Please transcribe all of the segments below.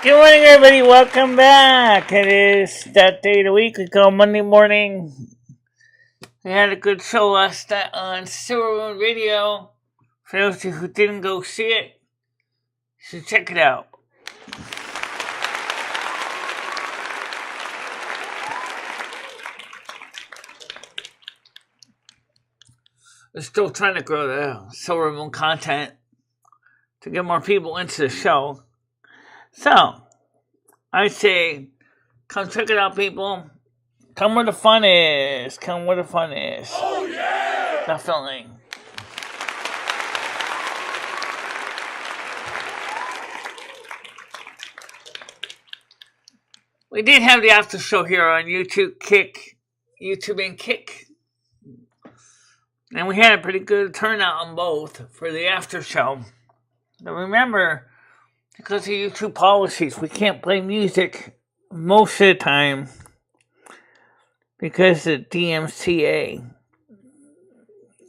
Good morning, everybody. Welcome back. It is that day of the week we call Monday morning. We had a good show last night on Silvermoon Radio. For those of you who didn't go see it, you should check it out. We're still trying to grow the Silvermoon content to get more people into the show. So, I say, come check it out, people. Come where the fun is. Come where the fun is. Oh, yeah! Definitely. We did have the after show here on YouTube and Kick. And we had a pretty good turnout on both for the after show. But remember, because of YouTube policies, we can't play music most of the time because of DMCA.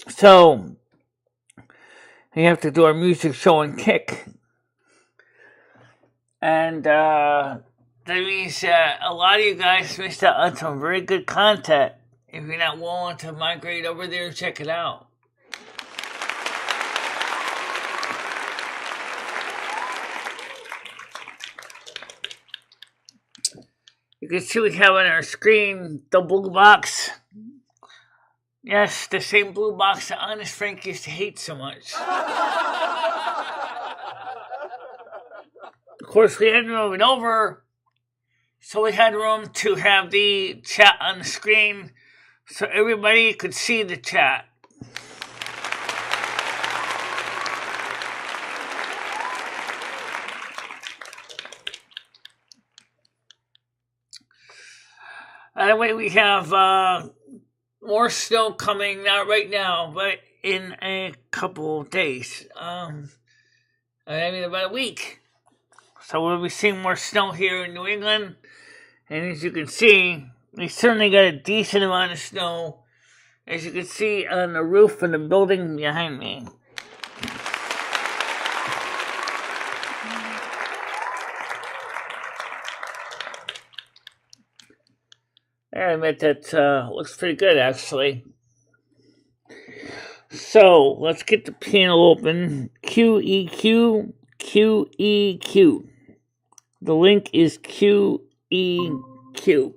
So, we have to do our music show and Kick. And that means a lot of you guys missed out on some very good content if you're not willing to migrate over there and check it out. You can see we have on our screen the blue box. Yes, the same blue box that Honest Frank used to hate so much. Of course, we had to move it over, so we had room to have the chat on the screen so everybody could see the chat. Anyway, we have more snow coming, not right now, but in a couple of days. About a week. So we'll be seeing more snow here in New England. And as you can see, we certainly got a decent amount of snow, as you can see on the roof of the building behind me. I admit that looks pretty good, actually. So, let's get the panel open. QEQ, QEQ. The link is QEQ.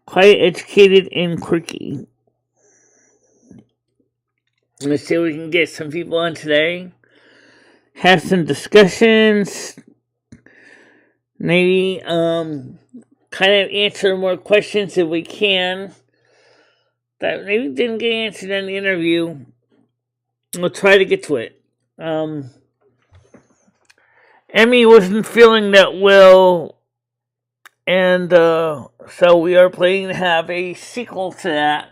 Quite educated and quirky. Let's see if we can get some people on today. Have some discussions. Maybe, kind of answer more questions if we can that maybe didn't get answered in the interview. We'll try to get to it. Emmy wasn't feeling that well, and so we are planning to have a sequel to that.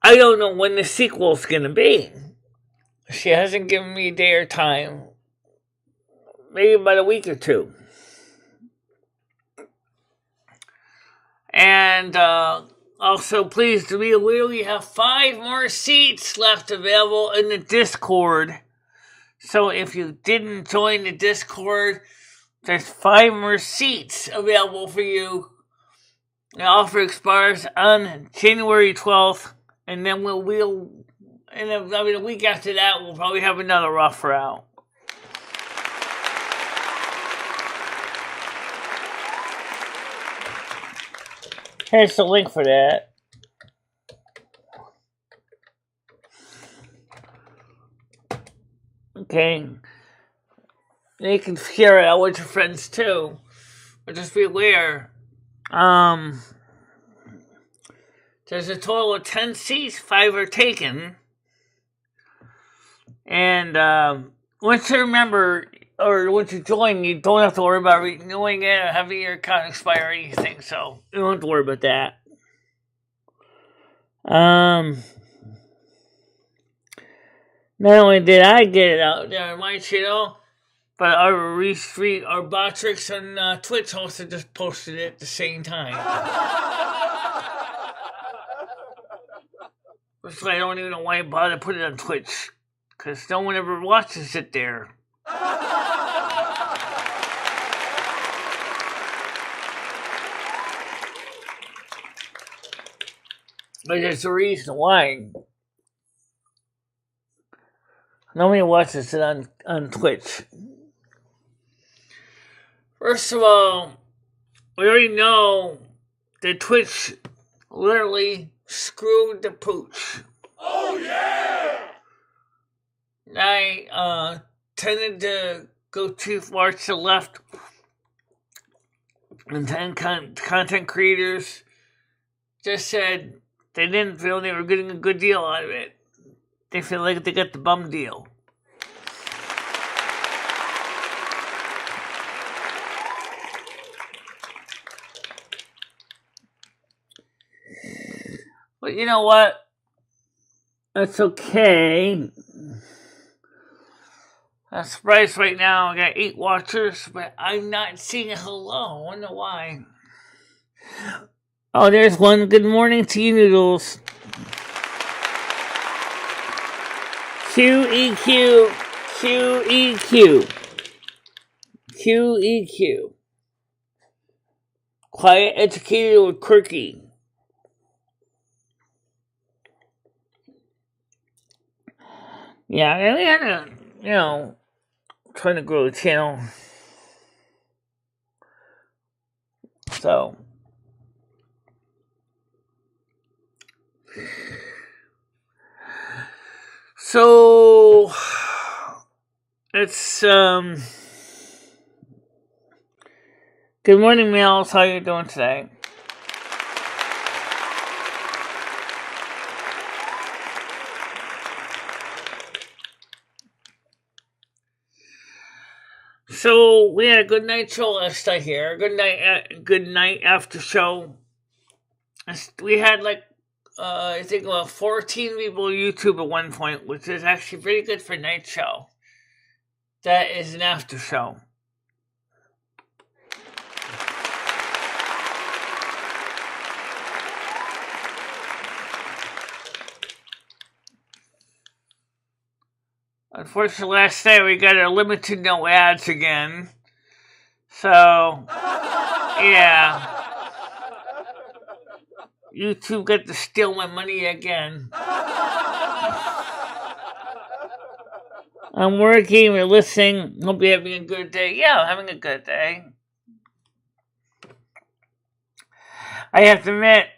I don't know when the sequel's going to be. She hasn't given me a day or time. Maybe about a week or two. And also, please to be aware, we have 5 more seats left available in the Discord. So if you didn't join the Discord, there's 5 more seats available for you. The offer expires on January 12th, and then a week after that, we'll probably have another offer out. Here's the link for that. Okay. You can share it out with your friends too. But just be aware. There's a total of 10 seats, 5 are taken. And once you remember, or once you join, you don't have to worry about renewing it or having your account expire or anything, so you don't have to worry about that. Not only did I get it out there on my channel, but our Botrix on Twitch also just posted it at the same time. That's why I don't even know why I bother putting it on Twitch, because no one ever watches it there. But there's a reason why. Nobody watches it on Twitch. First of all, we already know that Twitch literally screwed the pooch. Oh, yeah! I tended to go too far to the left, and then content creators just said they didn't feel they were getting a good deal out of it. They feel like they got the bum deal. But you know what? That's okay. I'm surprised right now I got 8 watchers, but I'm not seeing a hello. I wonder why. Oh, there's one. Good morning to you, Noodles. QEQ. QEQ. QEQ. Quiet, educated, or quirky. Yeah, we had to, trying to grow the channel. So, it's, good morning, Mills. How you doing today? So we had a good night show last night here. Good night after show. We had I think about 14 people on YouTube at one point, which is actually pretty good for a night show. That is an after show. Unfortunately, last night we got a limited no ads again. So, yeah. YouTube got to steal my money again. I'm working, we're listening. Hope you're having a good day. Yeah, I'm having a good day. I have to admit,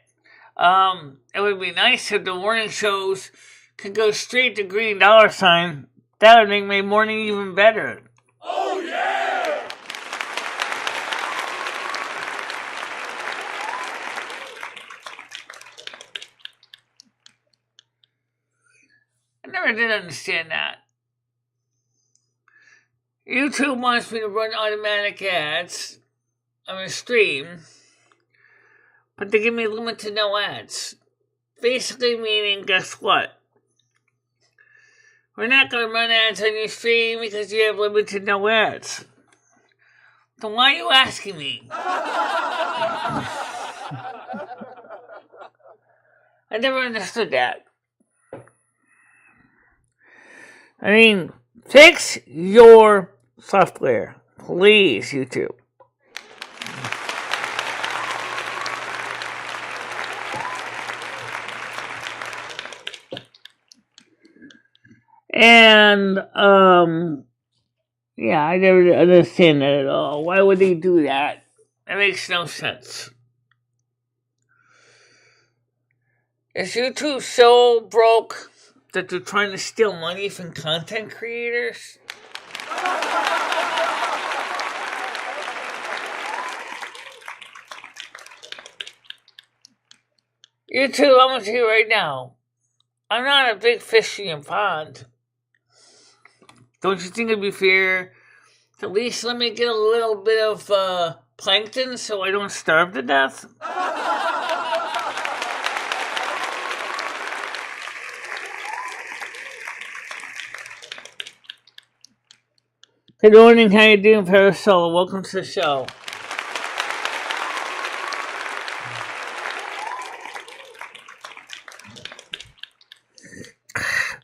it would be nice if the morning shows could go straight to green $. That would make my morning even better. Oh, yeah! I never did understand that. YouTube wants me to run automatic ads on a stream, but they give me limited no ads. Basically meaning, guess what? We're not going to run ads on your stream because you have limited no ads. So why are you asking me? I never understood that. I mean, fix your software, please, YouTube. And, yeah, I never understand that at all. Why would they do that? That makes no sense. Is YouTube so broke that they're trying to steal money from content creators? YouTube, I'm going to tell you right now, I'm not a big fish in your pond. Don't you think it'd be fair to at least let me get a little bit of plankton so I don't starve to death? Good morning, how you doing, Parasol? Welcome to the show.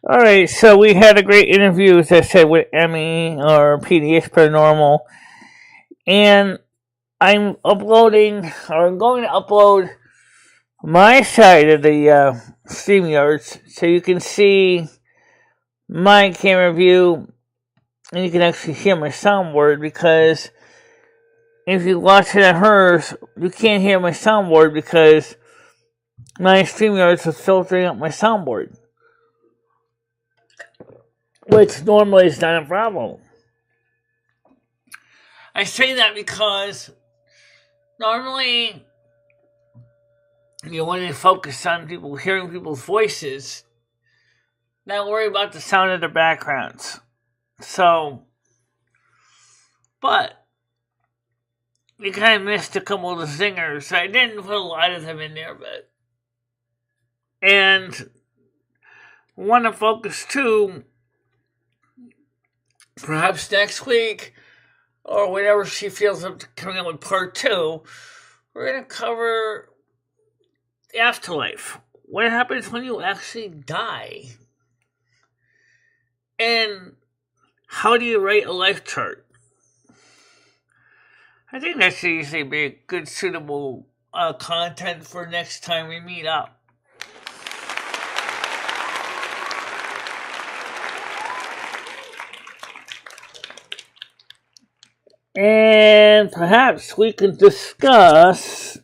Alright, so we had a great interview, as I said, with Emmy, or PDX Paranormal. And I'm going to upload my side of the StreamYards, so you can see my camera view, and you can actually hear my soundboard, because if you watch it at hers, you can't hear my soundboard because my StreamYards was filtering up my soundboard, which normally is not a problem. I say that because normally you want to focus on people hearing people's voices, not worry about the sound of their backgrounds. So, but you kind of missed a couple of the singers. I didn't put a lot of them in there, but and want to focus too, perhaps next week or whenever she feels up to coming up with part 2, we're going to cover the afterlife. What happens when you actually die? And how do you write a life chart? I think that should usually be a good, suitable content for next time we meet up. And perhaps we can discuss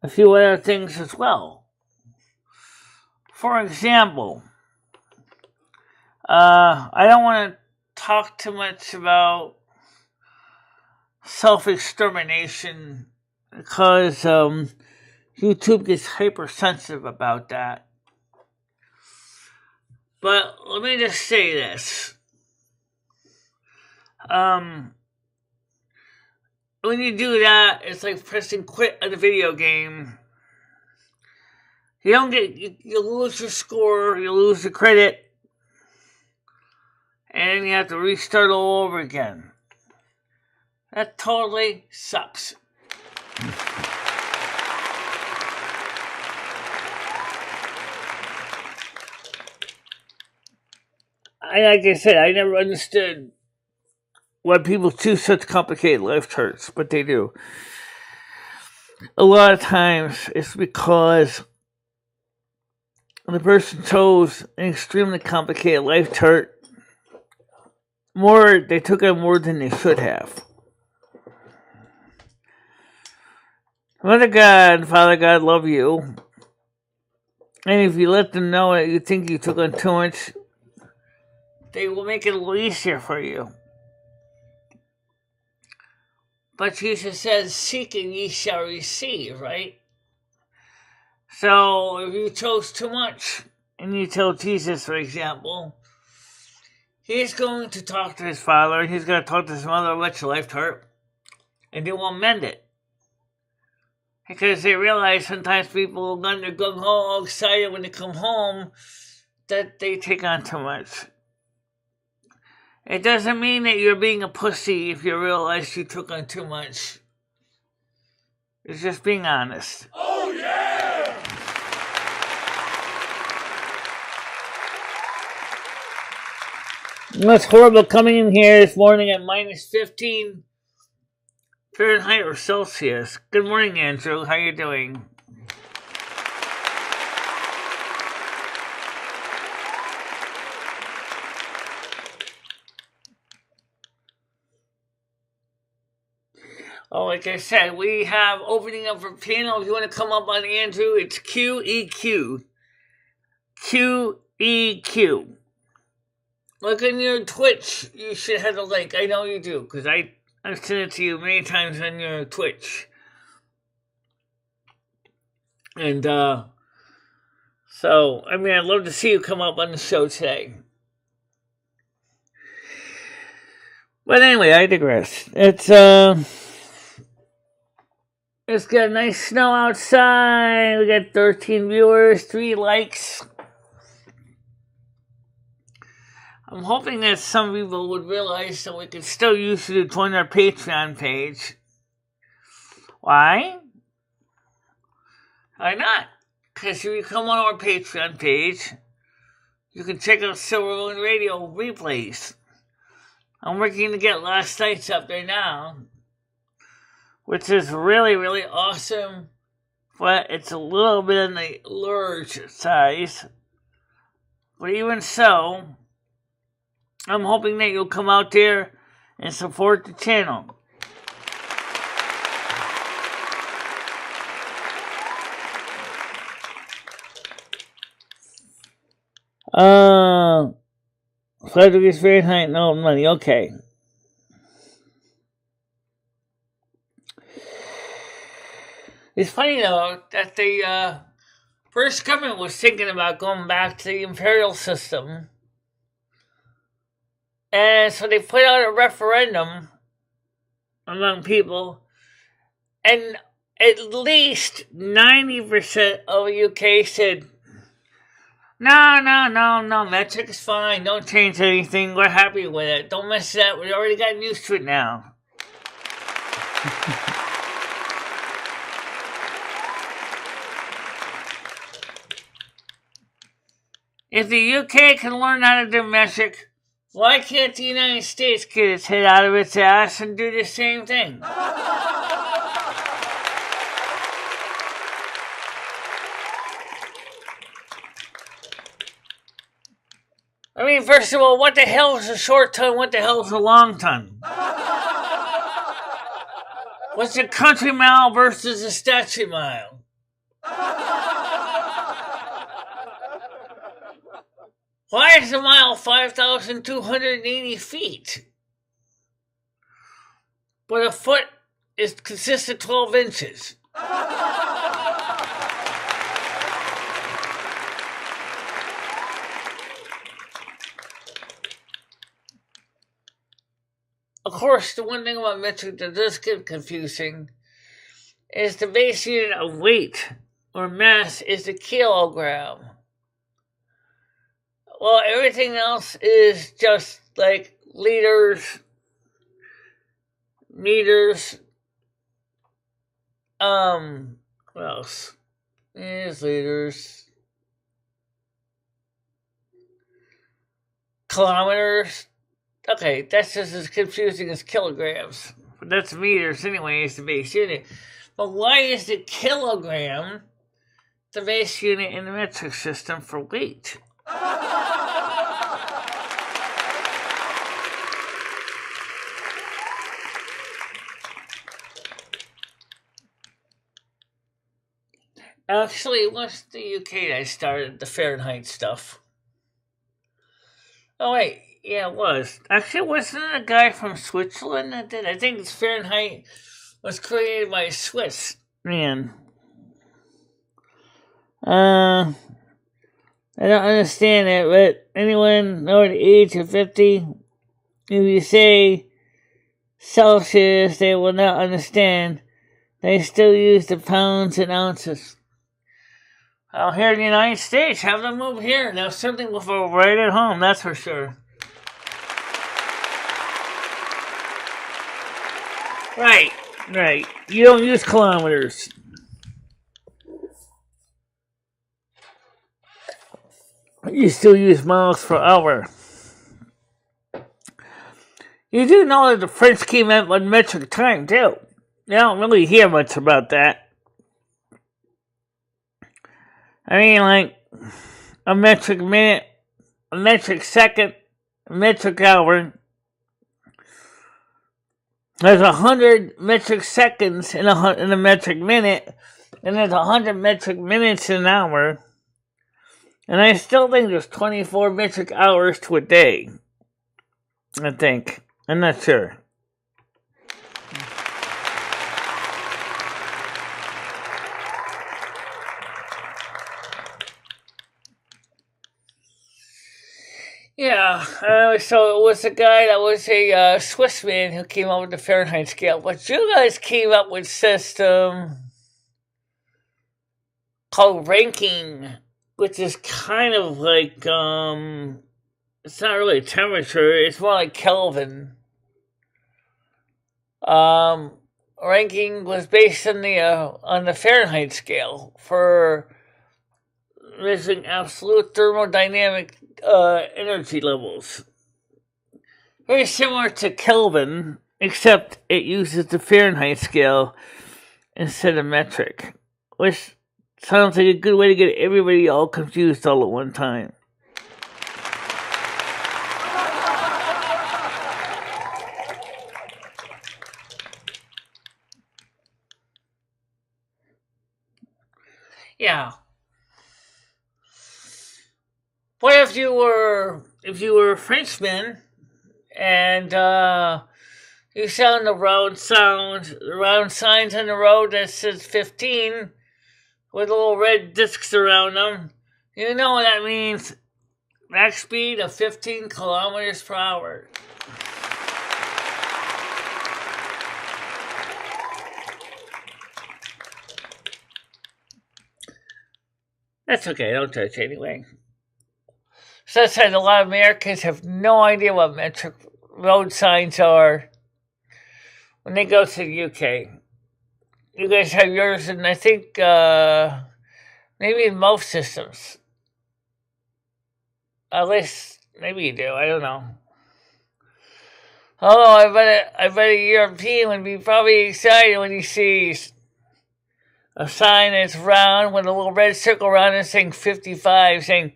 a few other things as well. For example, I don't want to talk too much about self-extermination because YouTube gets hypersensitive about that. But let me just say this. When you do that, it's like pressing quit on a video game. You don't get, you lose your score, you lose the credit, and you have to restart all over again. That totally sucks. Like I said, I never understood why people choose such complicated life charts, but they do. A lot of times it's because the person chose an extremely complicated life chart. They took on more than they should have. Mother God, Father God love you. And if you let them know that you think you took on too much, they will make it a little easier for you. But Jesus says, seek and ye shall receive, right? So if you chose too much, and you tell Jesus, for example, he's going to talk to his father, and he's going to talk to his mother about your life chart, and they won't mend it. Because they realize sometimes people, when they're gung-ho, all excited when they come home, that they take on too much. It doesn't mean that you're being a pussy if you realize you took on too much. It's just being honest. Oh, yeah! It's horrible coming in here this morning at minus 15 Fahrenheit or Celsius. Good morning, Andrew. How you doing? Oh, like I said, we have opening up for piano. If you want to come up on Andrew, it's QEQ. QEQ. Look on your Twitch. You should have the link. I know you do, because I've sent it to you many times on your Twitch. And, so, I mean, I'd love to see you come up on the show today. But anyway, I digress. It's got nice snow outside. We got 13 viewers, 3 likes. I'm hoping that some people would realize that we could still use it to join our Patreon page. Why? Why not? Because if you come on our Patreon page, you can check out Silvermoon Radio replays. I'm working to get last night's up there now, which is really, really awesome but it's a little bit on the large size. But even so, I'm hoping that you'll come out there and support the channel. Frederick's Fahrenheit, no money, okay. It's funny though that the British government was thinking about going back to the imperial system. And so they put out a referendum among people, and at least 90% of the UK said, no, metric is fine, don't change anything, we're happy with it, don't mess it up, we already got used to it now. If the UK can learn how to do metric, why can't the United States get its head out of its ass and do the same thing? I mean, first of all, what the hell is a short ton? What the hell is a long ton? What's a country mile versus a statute mile? Why is a mile 5,280 feet? But a foot consists of 12 inches. Of course, the one thing about metric that does get confusing is the base unit of weight or mass is the kilogram. Well, everything else is just like liters, meters, what else? Is liters, kilometers. Okay, that's just as confusing as kilograms. But that's meters anyway, is the base unit. But why is the kilogram the base unit in the metric system for weight? Actually, it was the UK that started the Fahrenheit stuff. Oh, wait. Yeah, it was. Actually, wasn't it a guy from Switzerland that did? I think this Fahrenheit was created by a Swiss man. I don't understand it, but anyone over the age of 50, if you say Celsius, they will not understand. They still use the pounds and ounces. Well, here in the United States, have them move here. Now, something will feel right at home, that's for sure. Right. You don't use kilometers. You still use miles per hour. You do know that the French came out with metric time, too. You don't really hear much about that. I mean, like, a metric minute, a metric second, a metric hour. There's 100 metric seconds in a metric minute, and there's 100 metric minutes in an hour. And I still think there's 24 metric hours to a day. I think. I'm not sure. Yeah, so it was a guy that was a Swiss man who came up with the Fahrenheit scale. But you guys came up with a system called ranking, which is kind of like, it's not really temperature, it's more like Kelvin. Ranking was based on the Fahrenheit scale for measuring absolute thermodynamic energy levels. Very similar to Kelvin, except it uses the Fahrenheit scale instead of metric. which sounds like a good way to get everybody all confused all at one time. Yeah. What if you were a Frenchman and you found the round signs on the road that says 15 with little red discs around them? You know what that means? Max speed of 15 kilometers per hour. That's okay, don't touch anyway. So that's why a lot of Americans have no idea what metric road signs are when they go to the UK. You guys have yours, and I think maybe in most systems. At least, maybe you do, I don't know. Oh, I bet a European would be probably excited when he sees a sign that's round with a little red circle around it saying 55, saying,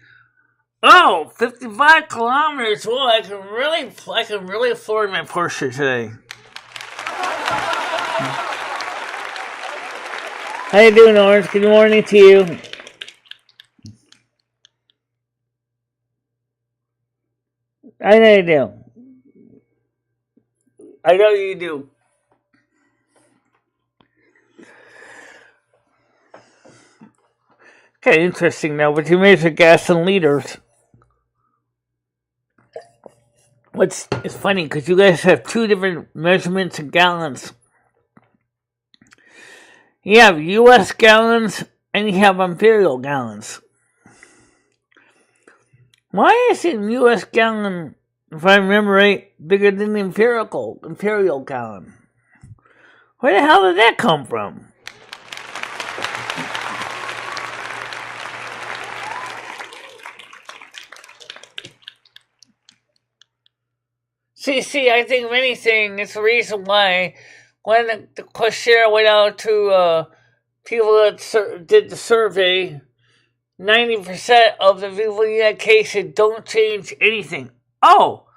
"Oh, 55 kilometers! Well, I can really afford my Porsche today." How you doing, Orange? Good morning to you. I know you do. I know you do. Okay, interesting now, but you measure gas in liters. It's funny because you guys have two different measurements in gallons. You have U.S. gallons and you have imperial gallons. Why is it U.S. gallon, if I remember right, bigger than the imperial gallon? Where the hell did that come from? See, I think of anything, it's the reason why when the questionnaire went out to people that did the survey, 90% of the people in that case said don't change anything. Oh,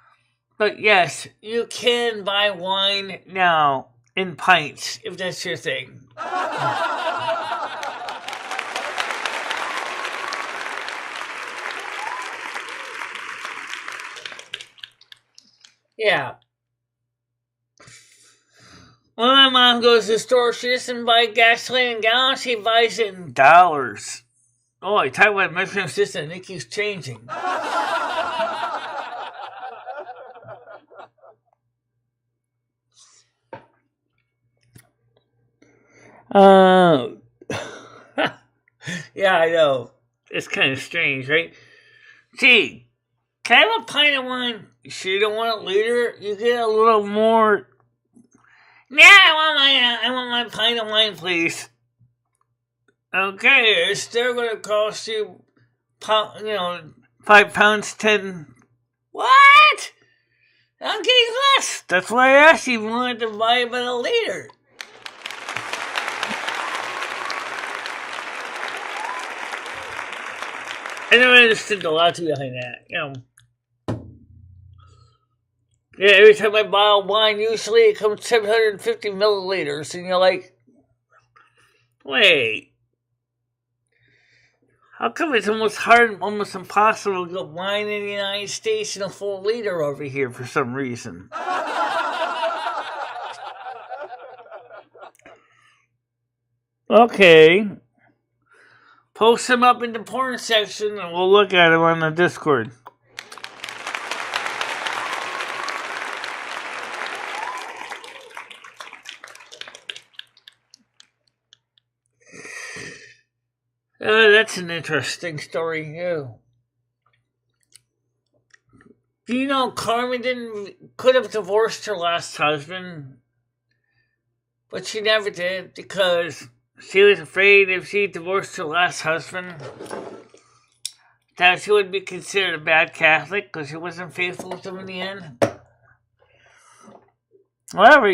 but yes, you can buy wine now in pints if that's your thing. Yeah. When my mom goes to the store, she doesn't buy gasoline in gallons, she buys it in dollars. Oh, I talk about measuring system and it keeps changing. Yeah, I know. It's kind of strange, right? Gee, can I have a pint of wine? You sure you don't want a liter? You get a little more. Yeah, I want my pint of wine, please. Okay, it's still going to cost you, £5.10. What? I'm getting less. That's why I asked you if you wanted to buy about a liter. I never understood the logic behind that, Yeah, every time I buy wine, usually it comes 750 milliliters, and you're like, wait. How come it's almost impossible to get wine in the United States in a full liter over here for some reason? Okay. Post them up in the porn section and we'll look at them on the Discord. That's an interesting story, too. Do you know Carmen could have divorced her last husband, but she never did because she was afraid if she divorced her last husband that she would be considered a bad Catholic because she wasn't faithful to him in the end. However,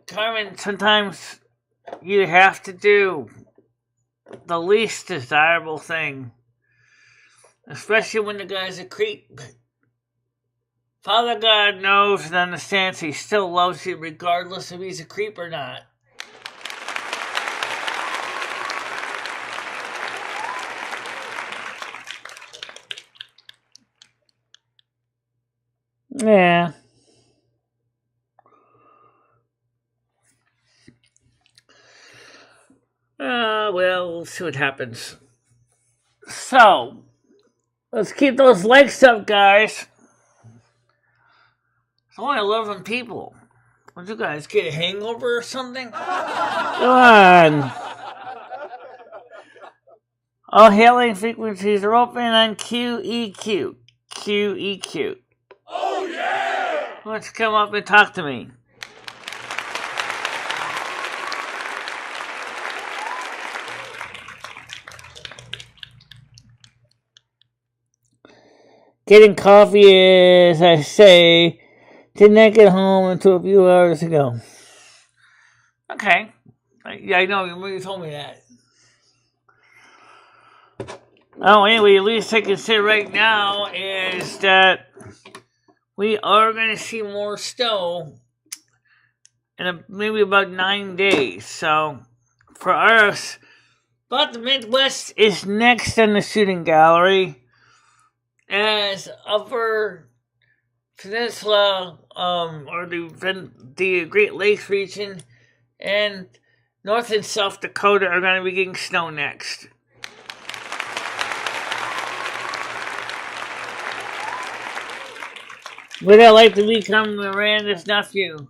Carmen, sometimes you have to do the least desirable thing, especially when the guy's a creep. Father God knows and understands he still loves you regardless if he's a creep or not. Yeah. Well, we'll see what happens. So, let's keep those likes up, guys. It's only 11 people. Would you guys get a hangover or something? Come on. All hailing frequencies are open on QEQ. QEQ. Oh yeah! Why don't you come up and talk to me? Getting coffee, as I say, did not get home until a few hours ago. Okay. Yeah, I know. You told me that. Oh, anyway, at least I can say right now is that we are going to see more snow in maybe about 9 days. So, for us, but the Midwest is next on the shooting gallery as Upper Peninsula, or the Great Lakes region, and North and South Dakota are going to be getting snow next. Would I like to become Miranda's nephew?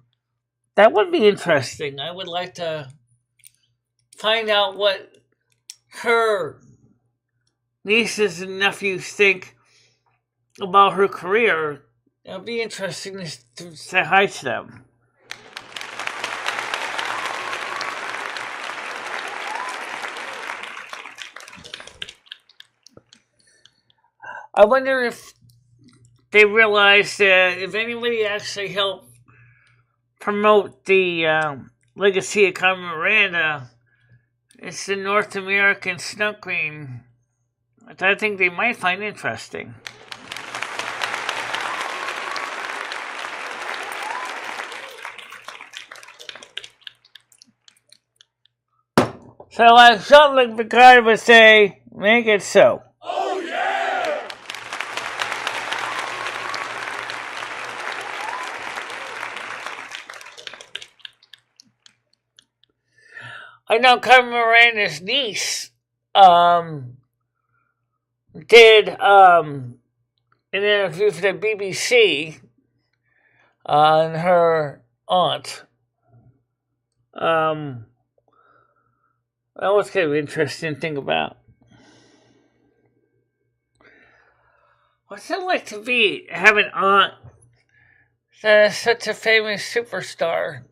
That would be interesting. I would like to find out what her nieces and nephews think about her career. It would be interesting to say hi to them. I wonder if they realize that if anybody actually helped promote the legacy of Carmen Miranda, it's the North American snow queen, which I think they might find interesting. So like Jean-Luc Picard would say, make it so. Oh yeah! I know Carmen Miranda's niece did an interview for the BBC on her aunt. That was kind of an interesting thing about. What's it like to have an aunt that is such a famous superstar?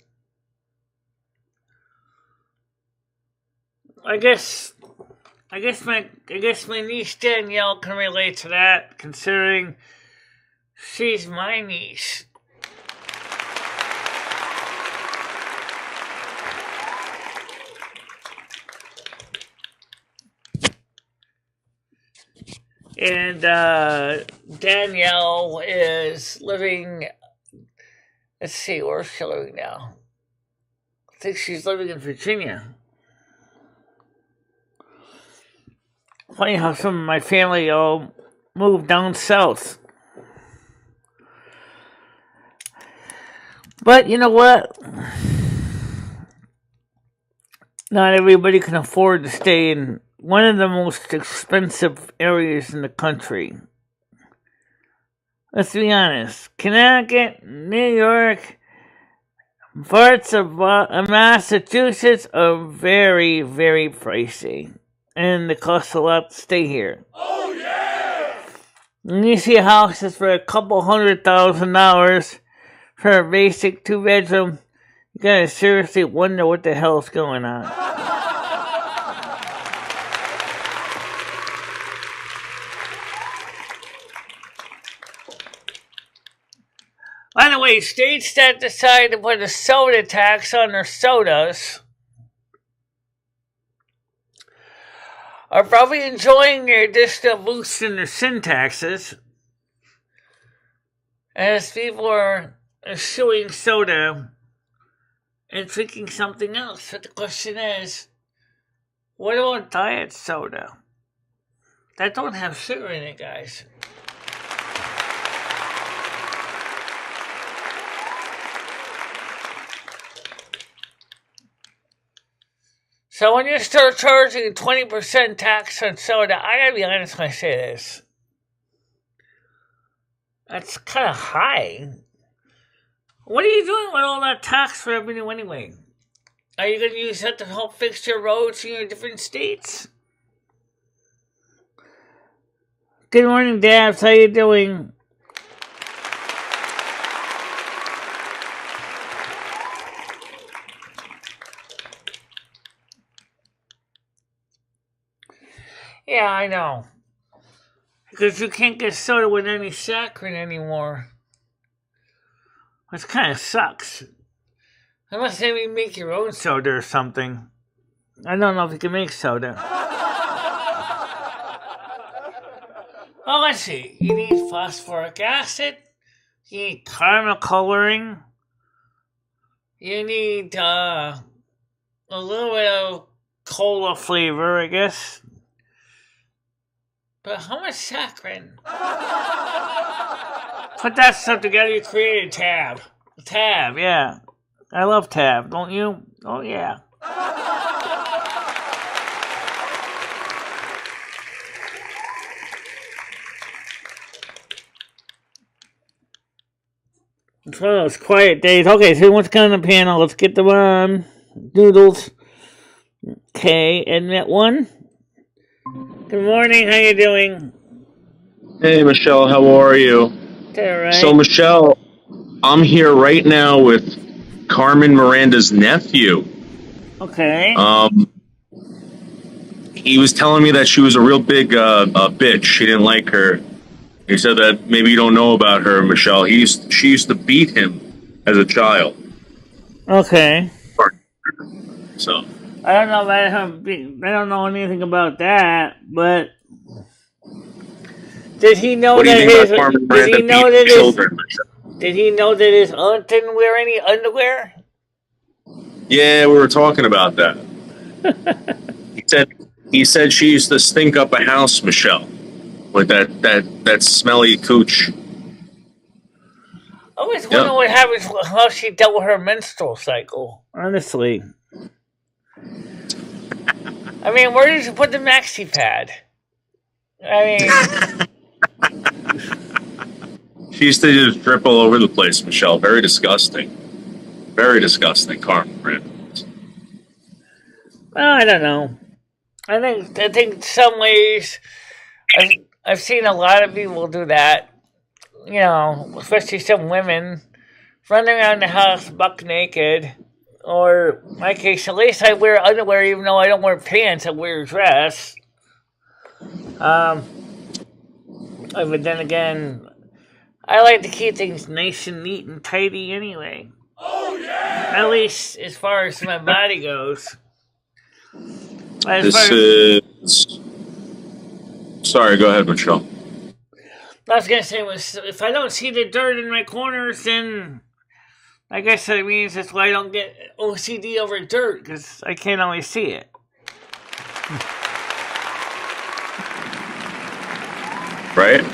I guess my niece Danielle can relate to that, considering she's my niece. And Danielle is living, let's see, where's she living now? I think she's living in Virginia. Funny how some of my family all moved down south. But you know what? Not everybody can afford to stay in one of the most expensive areas in the country. Let's be honest. Connecticut, New York, parts of Massachusetts are very, very pricey. And it costs a lot to stay here. Oh yeah! And you see houses for a couple $100,000 for a basic 2-bedroom. You gotta seriously wonder what the hell's going on. By the way, states that decide to put a soda tax on their sodas are probably enjoying their additional boost in their syntaxes as people are eschewing soda and drinking something else. But the question is, what about diet soda? That don't have sugar in it, guys. So when you start charging 20% tax on soda, I gotta be honest when I say this. That's kind of high. What are you doing with all that tax revenue anyway? Are you going to use that to help fix your roads in your different states? Good morning, Dabs. How you doing? Yeah, I know. Because you can't get soda with any saccharin anymore. Which kind of sucks. Unless maybe make your own soda or something. I don't know if you can make soda. Well, let's see. You need phosphoric acid. You need caramel coloring. You need a little bit of cola flavor, I guess. But how much saccharin? Put that stuff together, you create a tab. A tab, yeah. I love tab, don't you? Oh, yeah. It's one of those quiet days. Okay, so what's on the panel? Let's get the noodles. Okay, admit one. Good morning, how you doing? Hey, Michelle, how are you? Right. So, Michelle, I'm here right now with Carmen Miranda's nephew. Okay. He was telling me that she was a real big bitch. She didn't like her. He said that maybe you don't know about her, Michelle. She used to beat him as a child. Okay. So I don't know about him. I don't know anything about that, but did he know that his? Did he know that children? Did he know that his aunt didn't wear any underwear? Yeah, we were talking about that. He said she used to stink up a house, Michelle, with that smelly cooch. I always wonder what happens, how she dealt with her menstrual cycle. Honestly. I mean, where did you put the maxi pad? I mean, she used to just drip all over the place, Michelle. Very disgusting. Very disgusting, Carmen. Well, I don't know. I think in some ways, I've seen a lot of people do that. You know, especially some women running around the house buck naked. Or, in my case, at least I wear underwear even though I don't wear pants, I wear a dress. But then again, I like to keep things nice and neat and tidy anyway. Oh, yeah! At least as far as my body goes. Sorry, go ahead, Michelle. I was going to say, if I don't see the dirt in my corners, then I guess that means that's why I don't get OCD over dirt, because I can't always see it. Right?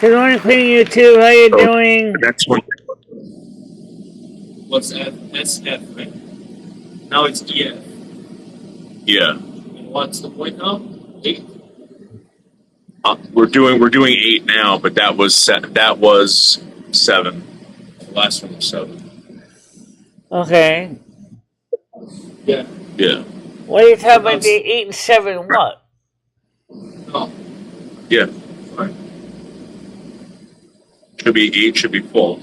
Good morning, Queen YouTube. How you doing? Next one. What's F? That's F, right? Now it's EF. Yeah. And what's the point now? 8? We're doing 8 now, but that was 7. The last one was 7. Okay. Yeah. Yeah. What are you talking about? The 8 and 7 what? Oh. Yeah. Right. Should be 8. Should be full.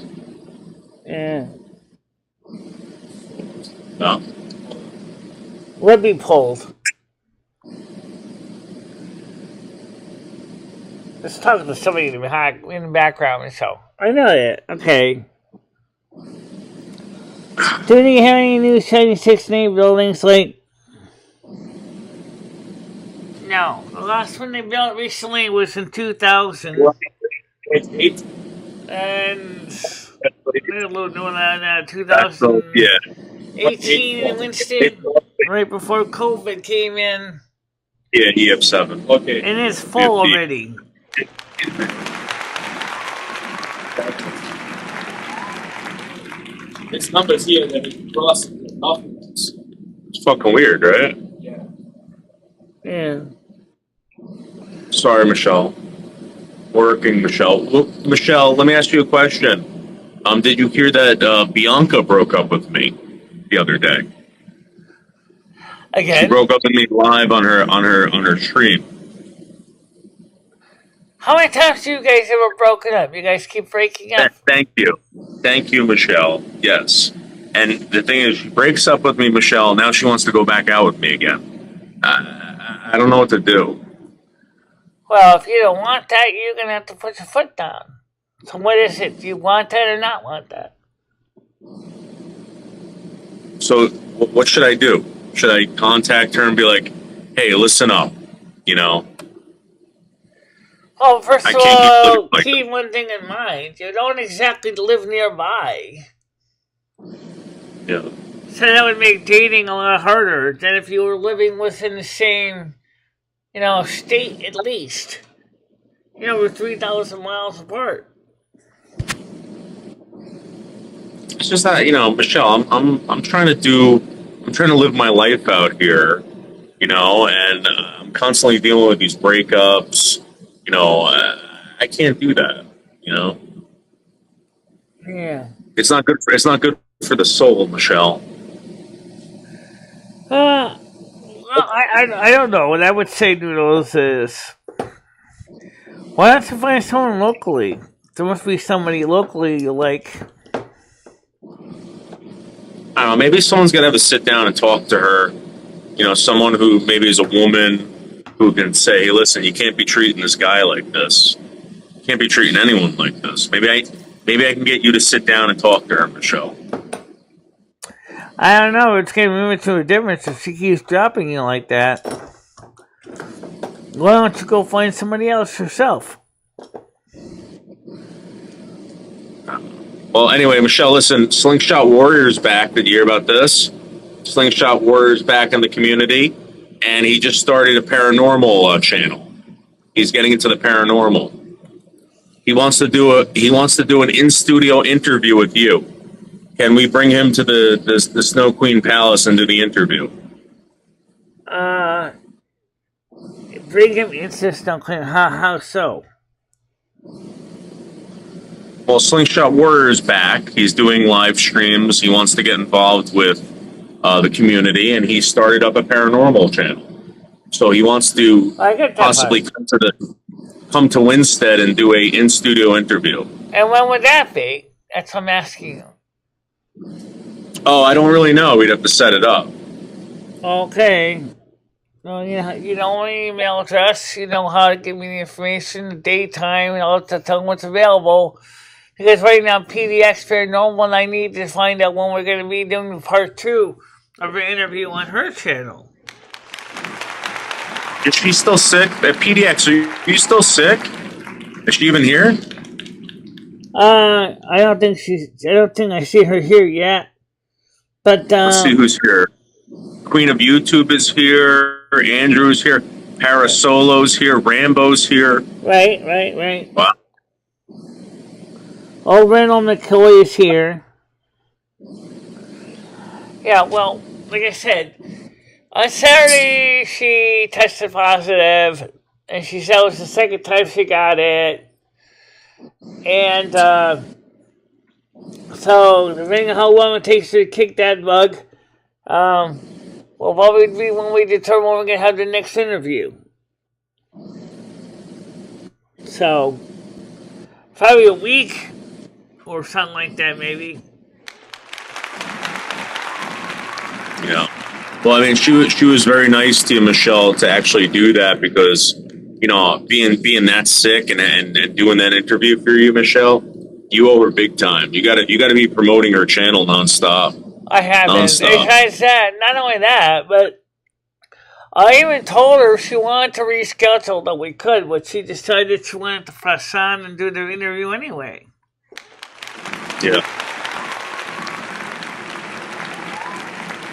Yeah. No. Would be pulled. Let's talk to somebody in the background, so. I know that. Okay. Do you have any new 76 name buildings like No, the last one they built recently was in 2000. Eight. And they're a little doing that now, So, 2018 in Winston, right before COVID came in. Yeah, EF7. Okay. And it's full already. It's numbers here that it crosses nothing. It's fucking weird, right? Yeah. Yeah. Sorry, Michelle. Working, Michelle. Look, Michelle, let me ask you a question. Did you hear that Bianca broke up with me the other day? Again? She broke up with me live on her stream. How many times do you guys ever broken up? You guys keep breaking up? Thank you, Michelle. Yes. And the thing is, she breaks up with me, Michelle. Now she wants to go back out with me again. I don't know what to do. Well, if you don't want that, you're going to have to put your foot down. So what is it? Do you want that or not want that? So what should I do? Should I contact her and be like, hey, listen up, you know? Well, first of all, keep one thing in mind. You don't exactly live nearby. Yeah. So that would make dating a lot harder than if you were living within the same, state at least. We're 3,000 miles apart. It's just that, Michelle, I'm trying to live my life out here, and I'm constantly dealing with these breakups. I can't do that. Yeah. It's not good for the soul, Michelle. Well, I don't know. What I would say, Noodles, is why don't you find someone locally? There must be somebody locally you like. I don't know. Maybe someone's got to have a sit down and talk to her. Someone who maybe is a woman who can say, hey, listen, you can't be treating this guy like this. You can't be treating anyone like this. Maybe I can get you to sit down and talk to her, Michelle. I don't know. It's going to be much of a difference if she keeps dropping you like that. Why don't you go find somebody else yourself? Well, anyway, Michelle, listen, Slingshot Warrior's back. Did you hear about this? Slingshot Warrior's back in the community, and he just started a paranormal channel. He's getting into the paranormal. He wants to do an in-studio interview with you. Can we bring him to the Snow Queen Palace and do the interview? Bring him into Snow Queen. How so? Well, Slingshot Warrior's back. He's doing live streams. He wants to get involved with the community, and he started up a paranormal channel. So he wants to possibly come to Winstead and do a in-studio interview. And when would that be? That's what I'm asking you. Oh, I don't really know. We'd have to set it up. Okay. Well, you know my email address. You know how to give me the information, the date, time, and I'll tell them what's available. Because right now, PDX Paranormal, and I need to find out when we're going to be doing part 2 of an interview on her channel. Is she still sick? At PDX, are you still sick? Is she even here? I don't think I see her here yet. But let's see who's here. Queen of YouTube is here. Andrew's here. Parasolo's here. Rambo's here. Right. Wow. Oh, Randall McCoy is here. Yeah, well, like I said, on Saturday she tested positive, and she said it was the second time she got it. And so, depending on how long it takes to kick that bug, will probably be when we determine when we're going to have the next interview. So, probably a week or something like that, maybe. Yeah. Well, I mean, she was very nice to you, Michelle, to actually do that because, being that sick and doing that interview for you, Michelle, you owe her big time. You gotta be promoting her channel nonstop. I haven't. Besides that, not only that, but I even told her if she wanted to reschedule that we could, but she decided she wanted to press on and do the interview anyway. Yeah.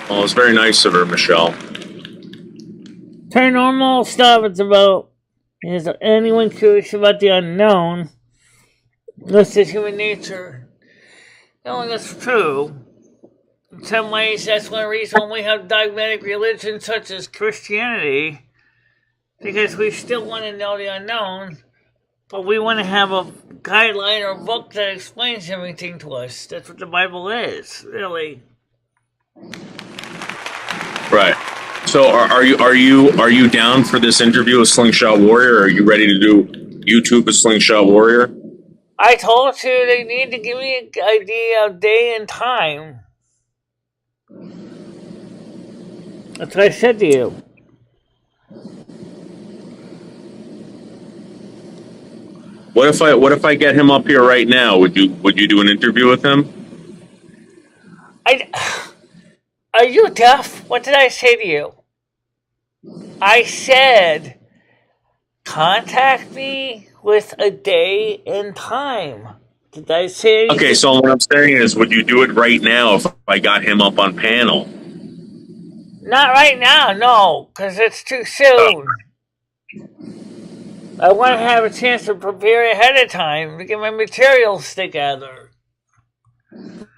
Well, it's very nice of her, Michelle. Paranormal stuff it's about. Is anyone curious about the unknown? This is human nature. That's true. In some ways, that's one reason we have dogmatic religions such as Christianity, because we still want to know the unknown, but we want to have a guideline or a book that explains everything to us. That's what the Bible is, really. Right. So, are you down for this interview with Slingshot Warrior? Are you ready to do YouTube with Slingshot Warrior? I told you they need to give me an idea of day and time. That's what I said to you. What if I get him up here right now? Would you do an interview with him? Are you deaf? What did I say to you? I said, contact me with a day and time. Did I say anything? Okay, so what I'm saying is, would you do it right now if I got him up on panel? Not right now, no, because it's too soon. I want to have a chance to prepare ahead of time to get my materials together.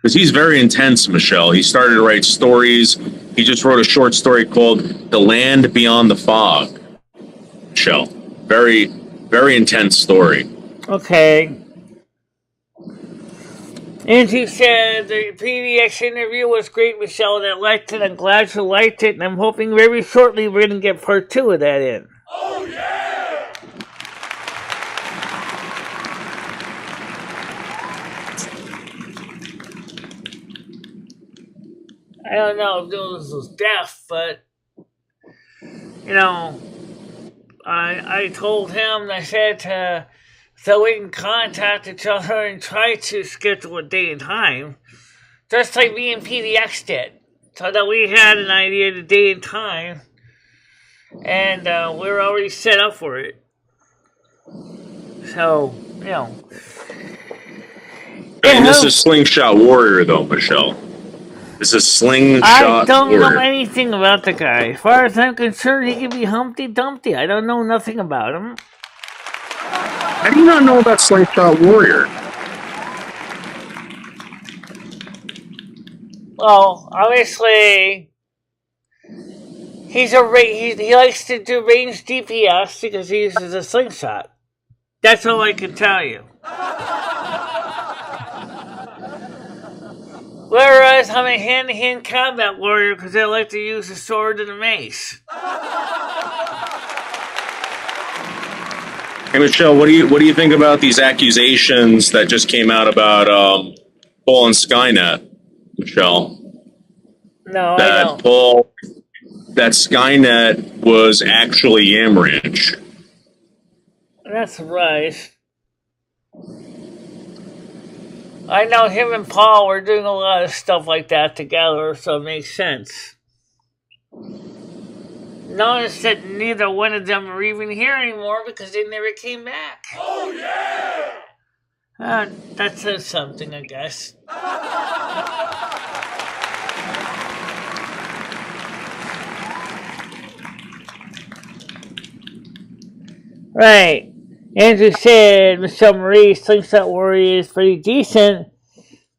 Because he's very intense, Michelle. He started to write stories. He just wrote a short story called The Land Beyond the Fog. Michelle. Very, very intense story. Okay. And you said the PDX interview was great, Michelle, and I liked it. I'm glad you liked it, and I'm hoping very shortly we're going to get part 2 of that in. Oh, yeah! I don't know if this was deaf, but, I told him, I said, so we can contact each other and try to schedule a day and time, just like me and PDX did, so that we had an idea of the day and time, and we were already set up for it. So, And this is Slingshot Warrior, though, Michelle. This is Slingshot Warrior. I don't know anything about the guy. As far as I'm concerned, he could be Humpty Dumpty. I don't know nothing about him. How do you not know about Slingshot Warrior? Well, obviously, he likes to do range DPS because he uses a slingshot. That's all I can tell you. Whereas I'm a hand-to-hand combat warrior because I like to use a sword and a mace. Hey, Michelle, what do you think about these accusations that just came out about Paul and Skynet, Michelle? No, I don't. That Skynet was actually Yamridge. That's right. I know him and Paul were doing a lot of stuff like that together, so it makes sense. Notice that neither one of them are even here anymore because they never came back. Oh, yeah! That says something, I guess. Right. Andrew said MicheleMarie Slingshot Warrior is pretty decent.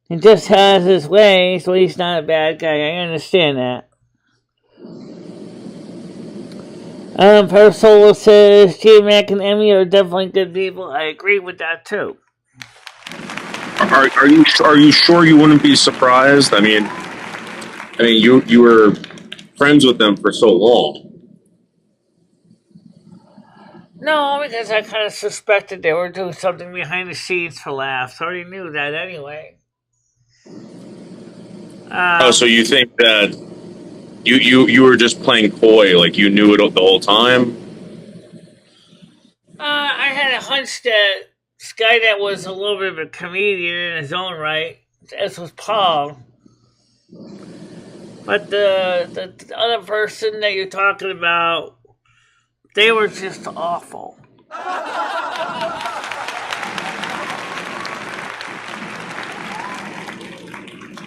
He just has his way, so he's not a bad guy. I understand that. Parasola says J-Mac and Emmy are definitely good people. I agree with that too. Are you sure you wouldn't be surprised? I mean you were friends with them for so long. No, because I kind of suspected they were doing something behind the scenes for laughs. I already knew that anyway. So you think that you were just playing coy, like you knew it the whole time? I had a hunch that Skynet was a little bit of a comedian in his own right, as was Paul. But the other person that you're talking about, they were just awful.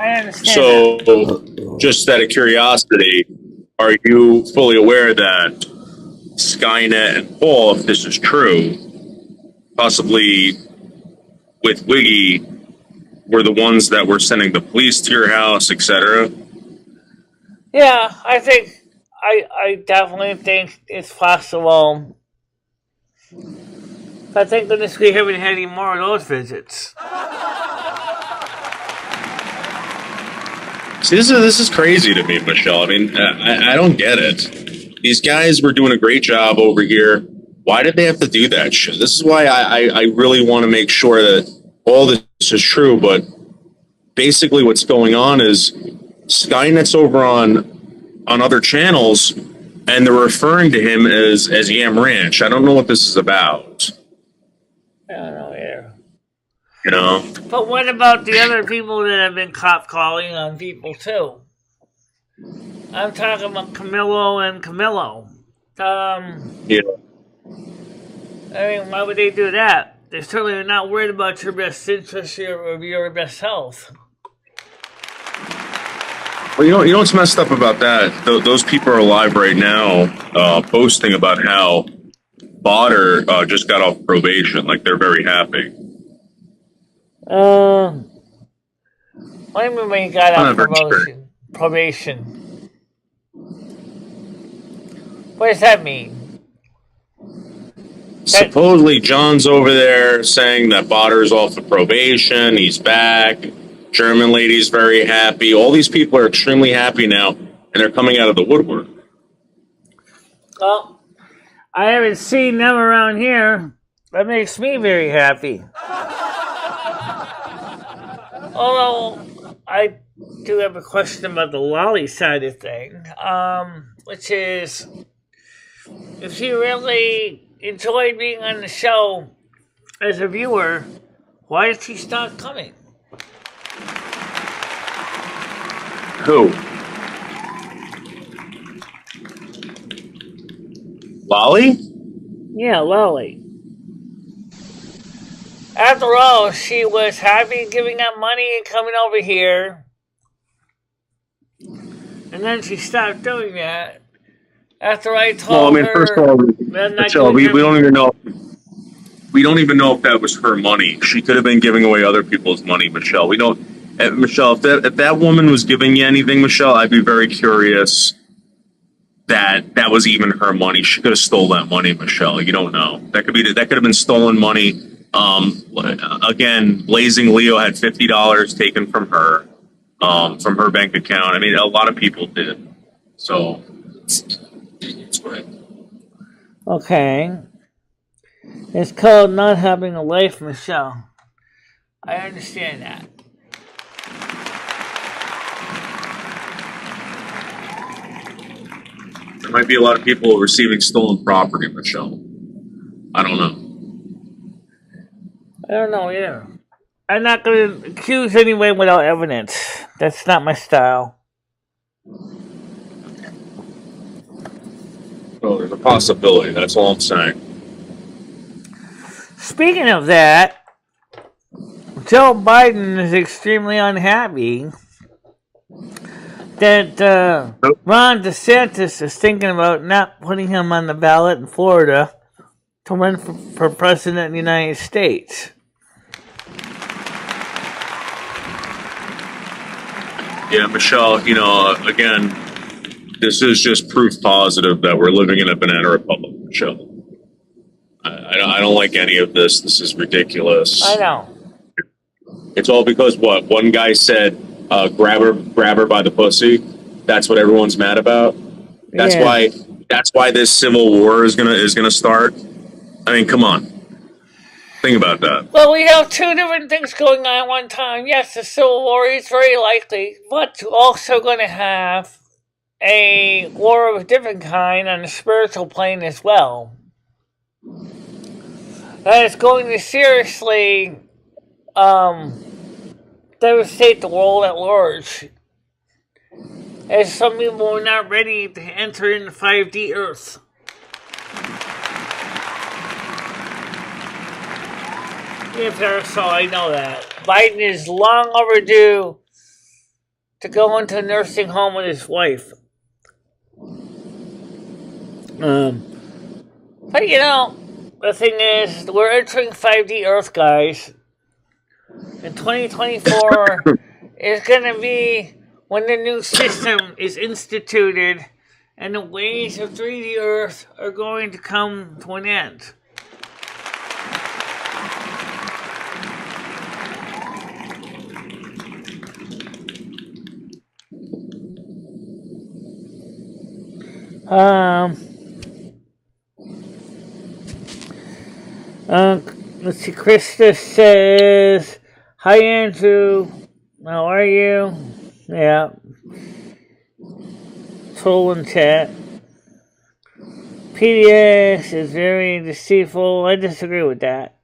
I understand. So, just out of curiosity, are you fully aware that Skynet and Paul, if this is true, possibly with Wiggy, were the ones that were sending the police to your house, etc.? Yeah, I definitely think it's possible. But thank goodness we haven't had any more of those visits. See, this is crazy to me, Michelle. I mean, I don't get it. These guys were doing a great job over here. Why did they have to do that shit? This is why I really want to make sure that all this is true. But basically, what's going on is Skynet's over on other channels, and they're referring to him as Yam Ranch. I don't know what this is about. I don't know either. You know? But what about the other people that have been cop calling on people too? I'm talking about Camillo and Camillo. Yeah. I mean, why would they do that? They're certainly not worried about your best interest or your best health. Well, you know what's messed up about that? Those people are alive right now, boasting about how Botter just got off probation. Like, they're very happy. What do you mean when you got off probation? What does that mean? Supposedly, John's over there saying that Botter's off of probation. He's back. German lady's very happy. All these people are extremely happy now, and they're coming out of the woodwork. Well, I haven't seen them around here. That makes me very happy. Although, I do have a question about the lolly side of things, which is, if she really enjoyed being on the show as a viewer, why did she stop coming? Who? Lolly? Yeah, Lolly. After all, she was happy giving up money and coming over here. And then she stopped doing that. After I told her... first of all, Michelle, we don't even know. We don't even know if that was her money. She could have been giving away other people's money, Michelle. We don't... Michelle, if that woman was giving you anything, Michelle, I'd be very curious that was even her money. She could have stole that money, Michelle. You don't know. That could have been stolen money. Again, Blazing Leo had $50 taken from her bank account. I mean, a lot of people did. So it's great. Okay. It's called not having a life, Michelle. I understand that. There might be a lot of people receiving stolen property, Michelle. I don't know. I don't know either. I'm not going to accuse anyone without evidence. That's not my style. Well, there's a possibility. That's all I'm saying. Speaking of that, Joe Biden is extremely unhappy that Ron DeSantis is thinking about not putting him on the ballot in Florida to run for president of the United States. Yeah, Michelle, again, this is just proof positive that we're living in a banana republic, Michelle. I don't like any of this. This is ridiculous. I know. It's all because what? One guy said, grab her by the pussy. That's what everyone's mad about. That's why this civil war is gonna start. I mean, come on. Think about that. Well, we have two different things going on at one time. Yes, the Civil War is very likely, but we're also going to have a war of a different kind on the spiritual plane as well. That is going to seriously devastate the world at large. as some people are not ready to enter into 5D Earth. Yeah, Parasol, I know that. Biden is long overdue to go into a nursing home with his wife. But you know, the thing is, we're entering 5D Earth, guys. And 2024 is going to be when the new system is instituted and the ways of 3D Earth are going to come to an end. Let's see, Krista says, hi Andrew, how are you? Yeah. Troll in chat. PDX is very deceitful. I disagree with that.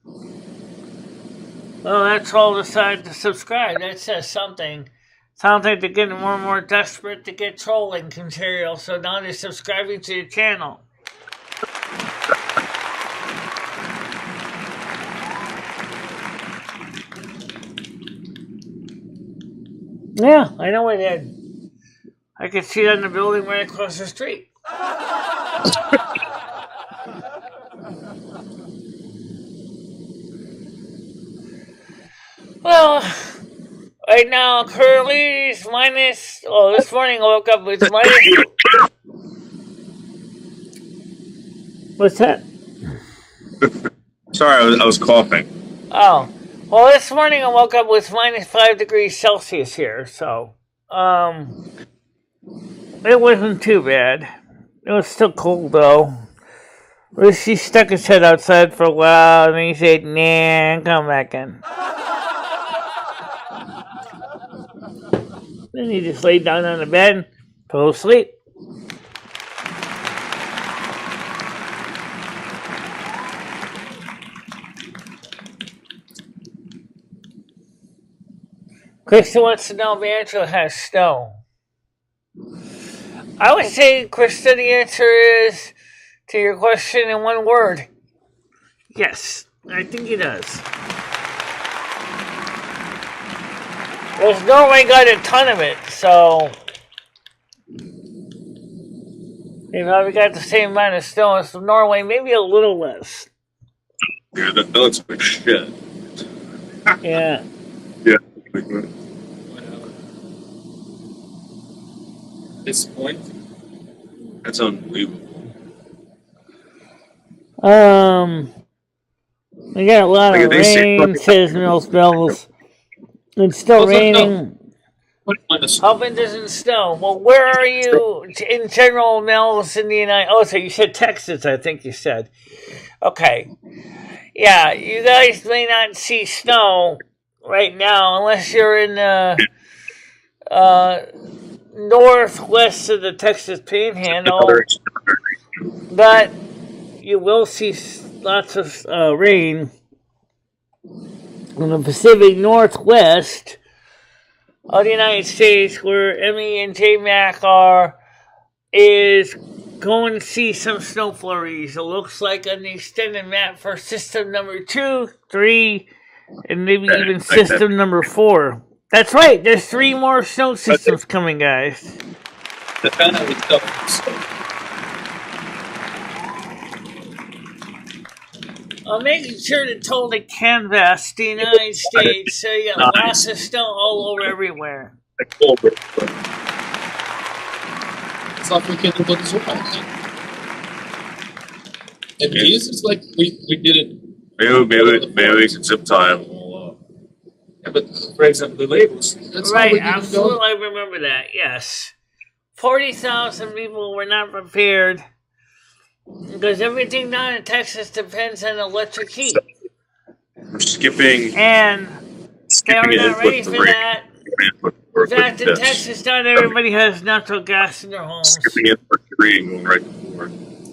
Well, that troll decided to subscribe. That says something. Sounds like they're getting more and more desperate to get trolling material, so now they're subscribing to your channel. Yeah, I know I did. I could see it on the building right across the street. Well, right now, currently, it's minus... Oh, this morning I woke up with minus... What's that? Sorry, I was coughing. Oh. Well, this morning I woke up with minus 5 degrees Celsius here, so... It wasn't too bad. It was still cold, though. He stuck his head outside for a while, and then he said, nah, come back in. Then he just laid down on the bed, fell asleep. Krista wants to know if Angela has snow. I would say, Krista, the answer is, to your question in one word, yes, I think he does. There's Norway got a ton of it, so they probably got the same amount of snow as Norway, maybe a little less. Yeah, that looks like shit. Yeah. Yeah. This point, That's unbelievable. We got a lot of rain, says Mills Bells. It's still raining. Hoping doesn't snow. Well, where are you in general, Mills, in the United... Oh, so you said Texas, I think you said. Okay. Yeah, you guys may not see snow right now unless you're in northwest of the Texas Panhandle, but you will see lots of rain in the Pacific Northwest of the United States, where Emmy and J-Mac is going to see some snow flurries. It looks like on the extended map for system number 2, 3, and maybe even system number 4. That's right, there's 3 more snow systems coming, guys. I'm making sure to totally canvas the United States so you got lots of snow all over everywhere. It's like we can't look as well. And these, it's like we did it. Maybe we can zip tie them all up. Yeah, but for example, the labels. That's right, absolutely, I remember that, yes. 40,000 people were not prepared because everything down in Texas depends on electric heat. We're skipping. And they are not ready for that. In fact, in Texas, not everybody has natural gas in their homes. Skipping it for 3 and going right to 4.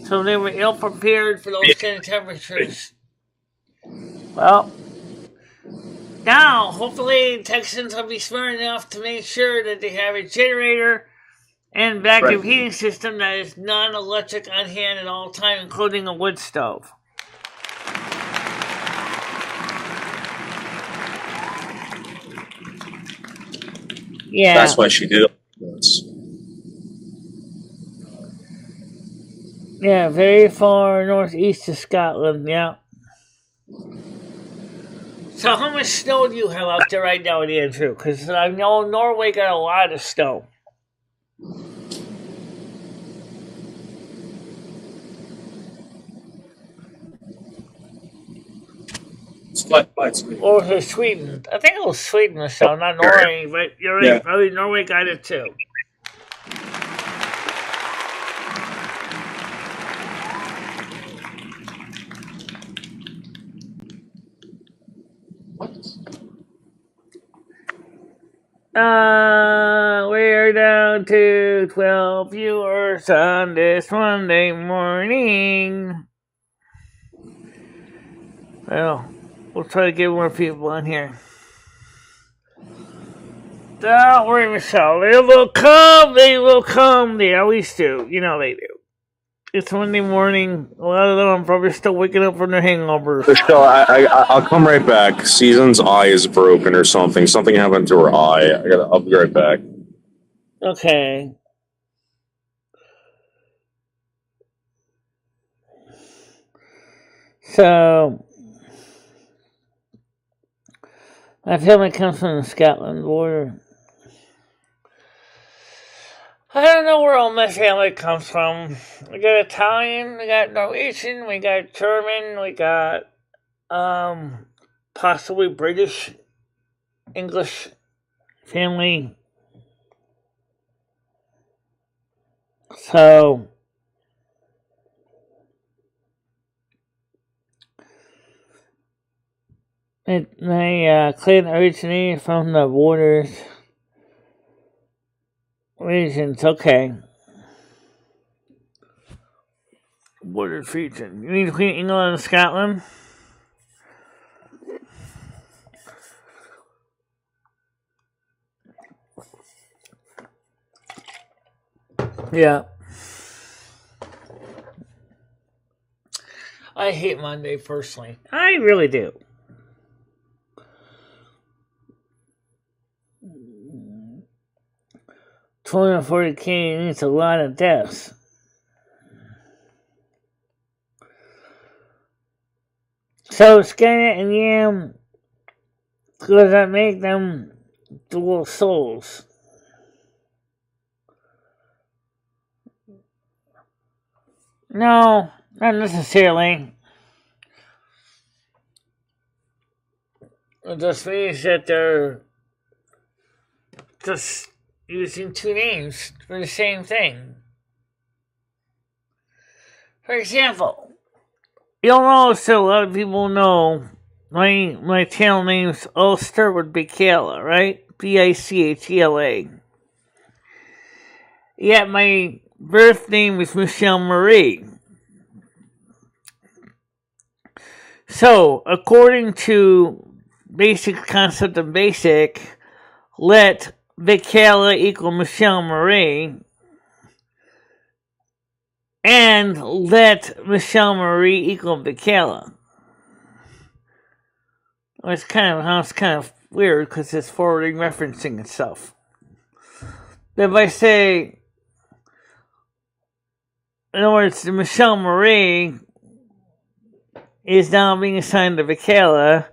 So they were ill prepared for those kind of temperatures. Well, Now, hopefully, Texans will be smart enough to make sure that they have a generator and vacuum heating system that is non-electric on hand at all times, including a wood stove. Yeah. That's why she did it. Yeah, very far northeast of Scotland, yeah. So how much snow do you have out there right now, Andrew? Because I know Norway got a lot of snow. Or was it Sweden? I think it was Sweden, so not Norway, but you're right. Yeah. Probably Norway got it too. We're down to 12 viewers on this Monday morning. Well, we'll try to get more people on here. Don't worry, Michelle. They will come. They will come. They always do. You know they do. It's Monday morning. A lot of them are probably still waking up from their hangovers. Michelle, I'll come right back. Season's eye is broken or something. Something happened to her eye. I'll be right back. Okay. So, my family comes from the Scotland border. I don't know where all my family comes from. We got Italian, we got Norwegian, we got German, we got possibly British, English family. So my clan originated from the borders. Regions, okay. Borders region. You mean between England and Scotland? Yeah. I hate Monday personally. I really do. $240K needs a lot of deaths. So Skynet and Yam, does that make them dual souls? No, not necessarily. It just means that they're just using two names for the same thing. For example, you'll notice that a lot of people know my channel name's Ulster with Bichala, right? Bichela. Yet my birth name is MicheleMarie. So, according to basic concept of basic, let Bichala equal MicheleMarie, and let MicheleMarie equal Bichala. It's kind of weird because it's forwarding referencing itself. If I say, in other words, MicheleMarie is now being assigned to Bichala,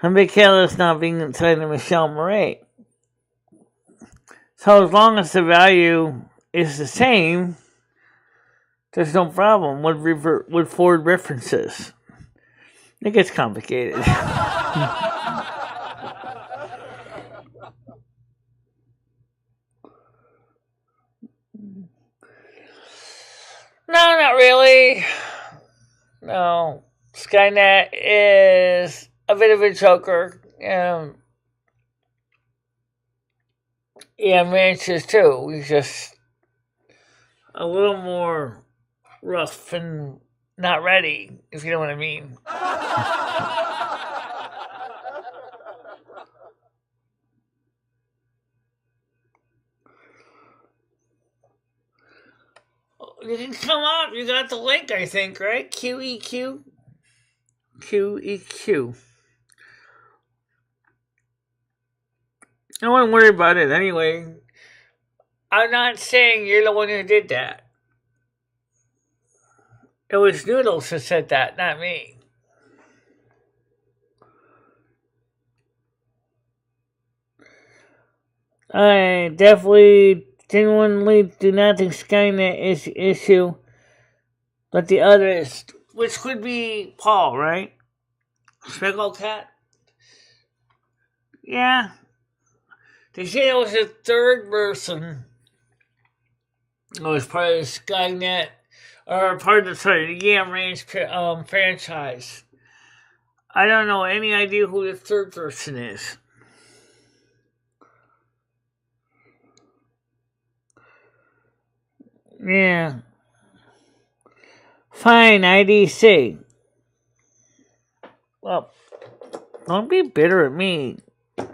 and Bichala is now being assigned to MicheleMarie. So as long as the value is the same, there's no problem with forward references. It gets complicated. No, not really. No. Skynet is a bit of a joker. Yeah, Manches too. He's just a little more rough and not ready, if you know what I mean. You can come up. You got the link, I think, right? QEQ. QEQ. I wouldn't worry about it anyway. I'm not saying you're the one who did that. It was Noodles who said that, not me. I definitely genuinely do not think Skynet is the issue, but the others, which could be Paul, right? Speckled Cat? Yeah. They say it was a third person. It was part of the Skynet, or part of the Yam Range franchise. I don't know any idea who the third person is. Yeah. Fine, IDC. Well, don't be bitter at me,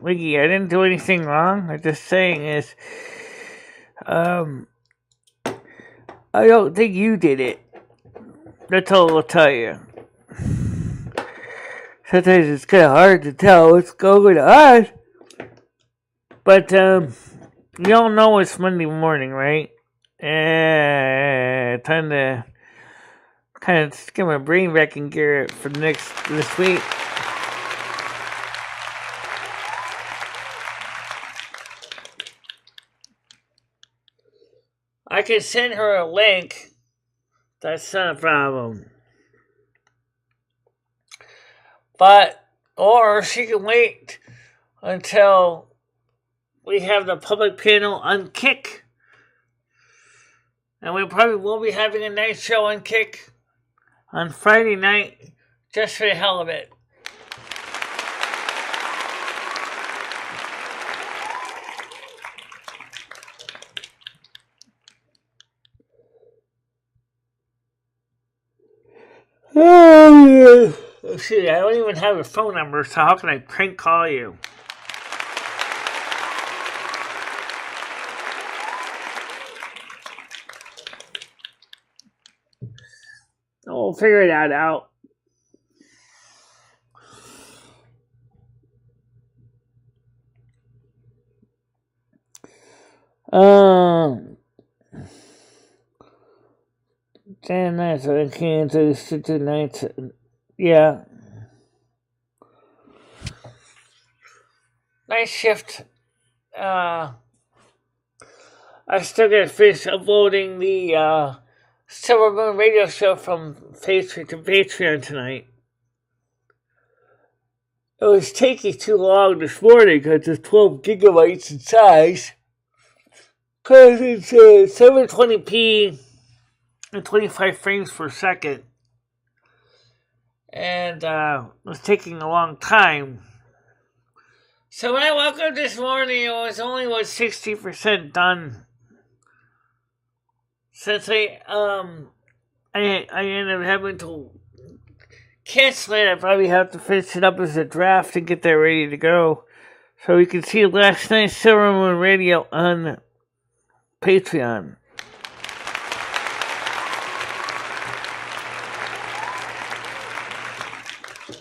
Wiggy. I didn't do anything wrong. I'm just saying is, I don't think you did it. That's all I'll tell you. Sometimes it's kind of hard to tell what's going on. But, you all know it's Monday morning, right? Time to kind of get my brain back in gear for this week. I can send her a link. That's not a problem. Or she can wait until we have the public panel on Kick. And we probably will be having a night show on Kick on Friday night, just for the hell of it. Oh, yeah. See, I don't even have a phone number, so how can I prank call you? We'll figure that out. Damn nice. I can't do nights. Yeah. Nice shift. I still gotta finish uploading the Silvermoon radio show from Patreon tonight. It was taking too long this morning because it's 12 gigabytes in size. Because it's 720p and 25 frames per second. And it was taking a long time. So when I woke up this morning, it was only 60% done. Since I ended up having to cancel it, I probably have to finish it up as a draft and get that ready to go. So you can see last night's Silvermoon radio on Patreon.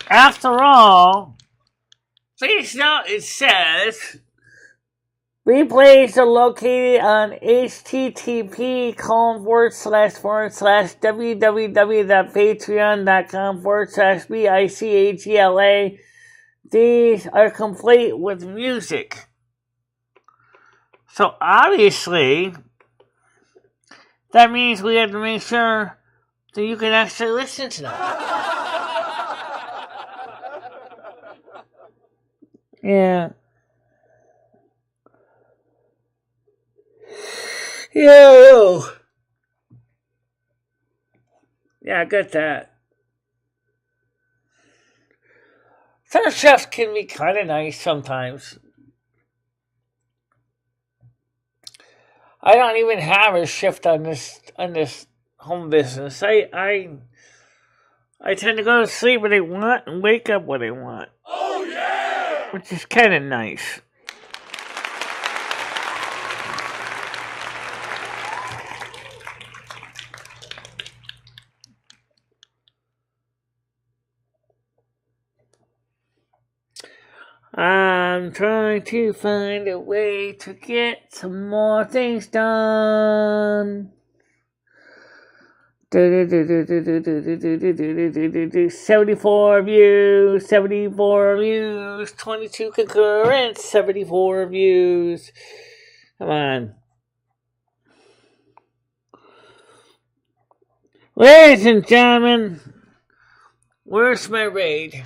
After all, please note it says replays are located on http://www.patreon.com/BICHELA. These are complete with music. So obviously, that means we have to make sure that you can actually listen to them. Yeah. Yeah, I got that. Some chefs can be kind of nice sometimes. I don't even have a shift on this home business. I tend to go to sleep when I want and wake up when I want. Oh yeah! Which is kind of nice. I'm trying to find a way to get some more things done. 74 views, 74 views, 22 concurrents, 74 views. Come on. Ladies and gentlemen, where's my raid?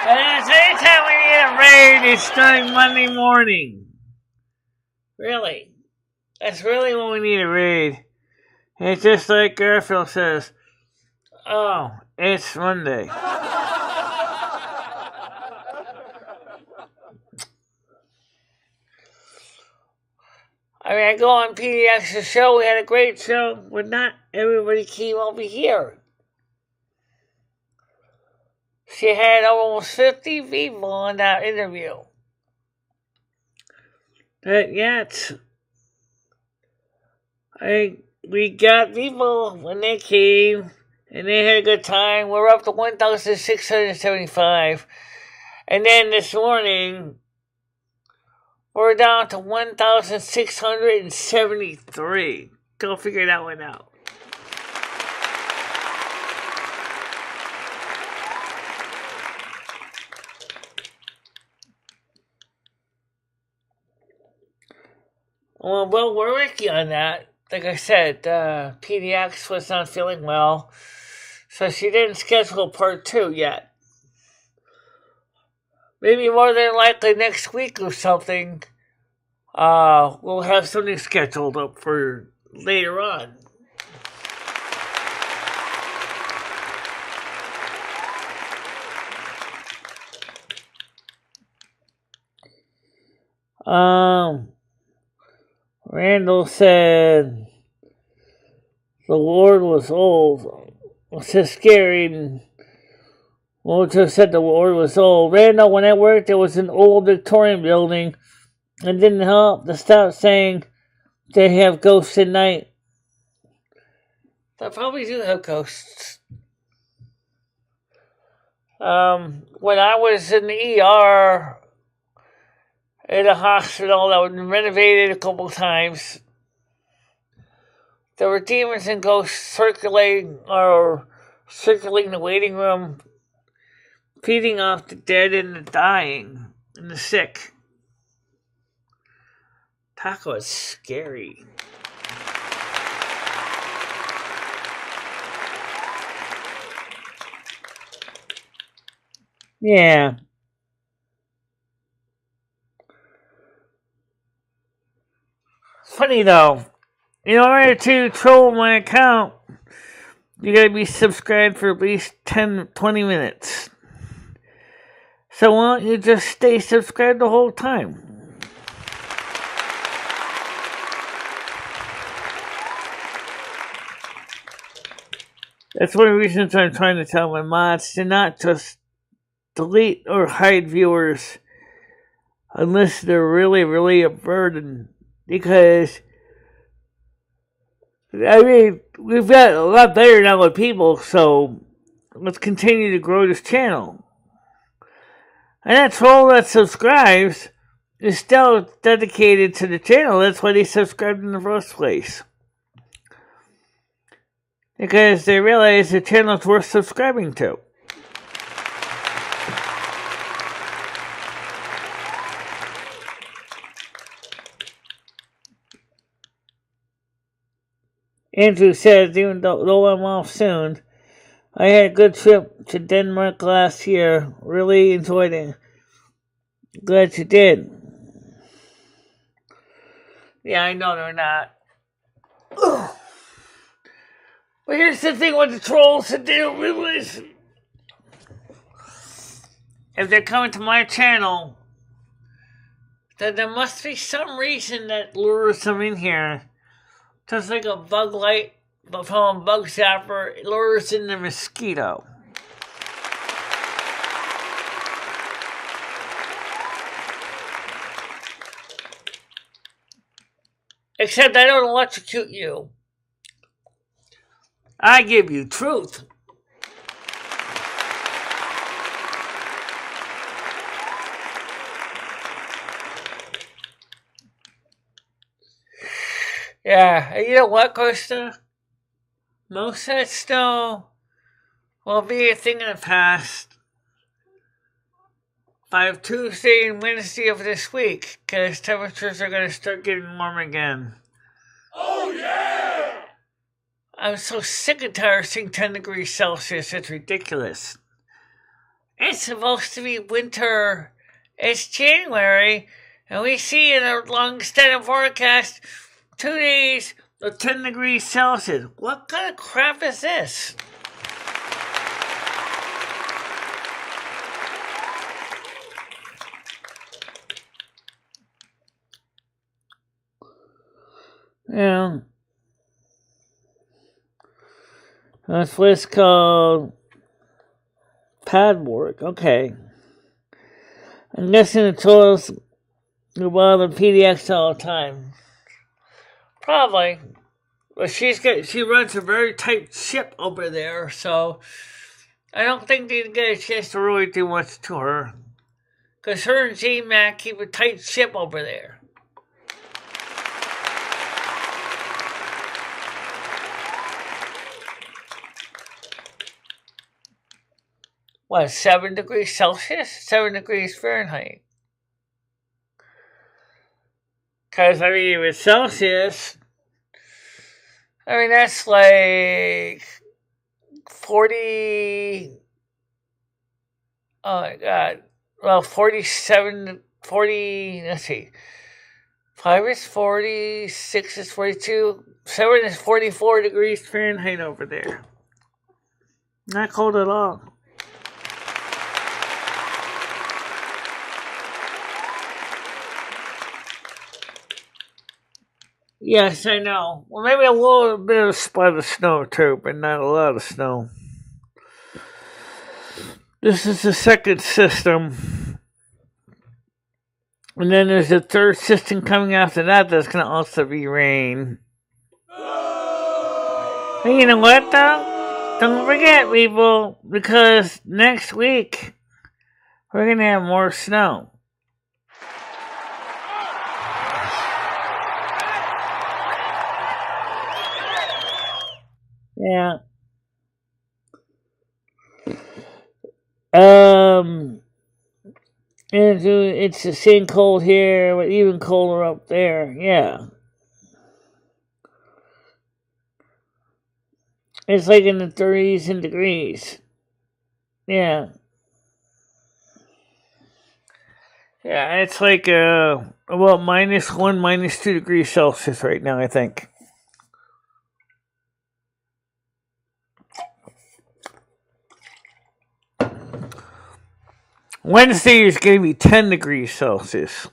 And anytime we need a raid, it's during Monday morning. Really? That's really when we need a raid. It's just like Garfield says, oh, it's Monday. I go on PDX's show. We had a great show, but not everybody came over here. She had almost 50 people on that interview. But yet, we got people when they came, and they had a good time. We're up to 1,675. And then this morning, we're down to 1,673. Go figure that one out. Well, we're working on that. Like I said, PDX was not feeling well, so she didn't schedule part 2 yet. Maybe more than likely next week or something, we'll have something scheduled up for later on. Randall said the Lord was old. It's just scary. And Mojo said the Lord was old. Randall, when I worked, there was an old Victorian building. It didn't help to stop saying they have ghosts at night. They probably do have ghosts. When I was in the ER in a hospital that was renovated a couple times, there were demons and ghosts circulating the waiting room, feeding off the dead and the dying and the sick. Taco is scary. Yeah. Funny though, in order to troll my account, you gotta be subscribed for at least 10-20 minutes. So why don't you just stay subscribed the whole time? That's one of the reasons I'm trying to tell my mods to not just delete or hide viewers unless they're really, really a burden. Because, I mean, we've got a lot better now with people, so let's continue to grow this channel. And that troll that subscribes is still dedicated to the channel. That's why they subscribed in the first place. Because they realize the channel is worth subscribing to. Andrew says, even though I'm off soon, I had a good trip to Denmark last year. Really enjoyed it. Glad you did. Yeah, I know they're not. Ugh. But here's the thing with the trolls to deal with. If they're coming to my channel, then there must be some reason that lures them in here. Just like a bug light, but from a bug zapper, it lures in the mosquito. Except I don't electrocute you. I give you truth. Yeah, and you know what, Costa? Most of that snow will be a thing in the past by Tuesday and Wednesday of this week, because temperatures are going to start getting warm again. Oh yeah! I'm so sick and tired of seeing 10 degrees Celsius. It's ridiculous. It's supposed to be winter. It's January, and we see in a long extended forecast 2 days of 10 degrees Celsius. What kind of crap is this? Yeah. That's what it's called. Pad work. Okay. I'm guessing it told us about the PDX all the time. Probably. But she runs a very tight ship over there, so I don't think they get a chance to really do much to her. Because her and J-Mac keep a tight ship over there. What, 7 degrees Celsius? 7 degrees Fahrenheit. Because, I mean, with Celsius, I mean, that's like 40, oh my God, well, 47, 40, let's see, 5 is 40, 6 is 42, 7 is 44 degrees Fahrenheit over there. Not cold at all. Yes, I know. Well, maybe a little bit of spot of snow too, but not a lot of snow. This is the second system. And then there's a third system coming after that that's going to also be rain. Hey, you know what, though? Don't forget, people, because next week we're going to have more snow. Yeah. It's the same cold here, but even colder up there. Yeah. It's like in the 30s and degrees. Yeah. Yeah, it's like about -1, -2 degrees Celsius right now, I think. Wednesday is going to be 10 degrees Celsius.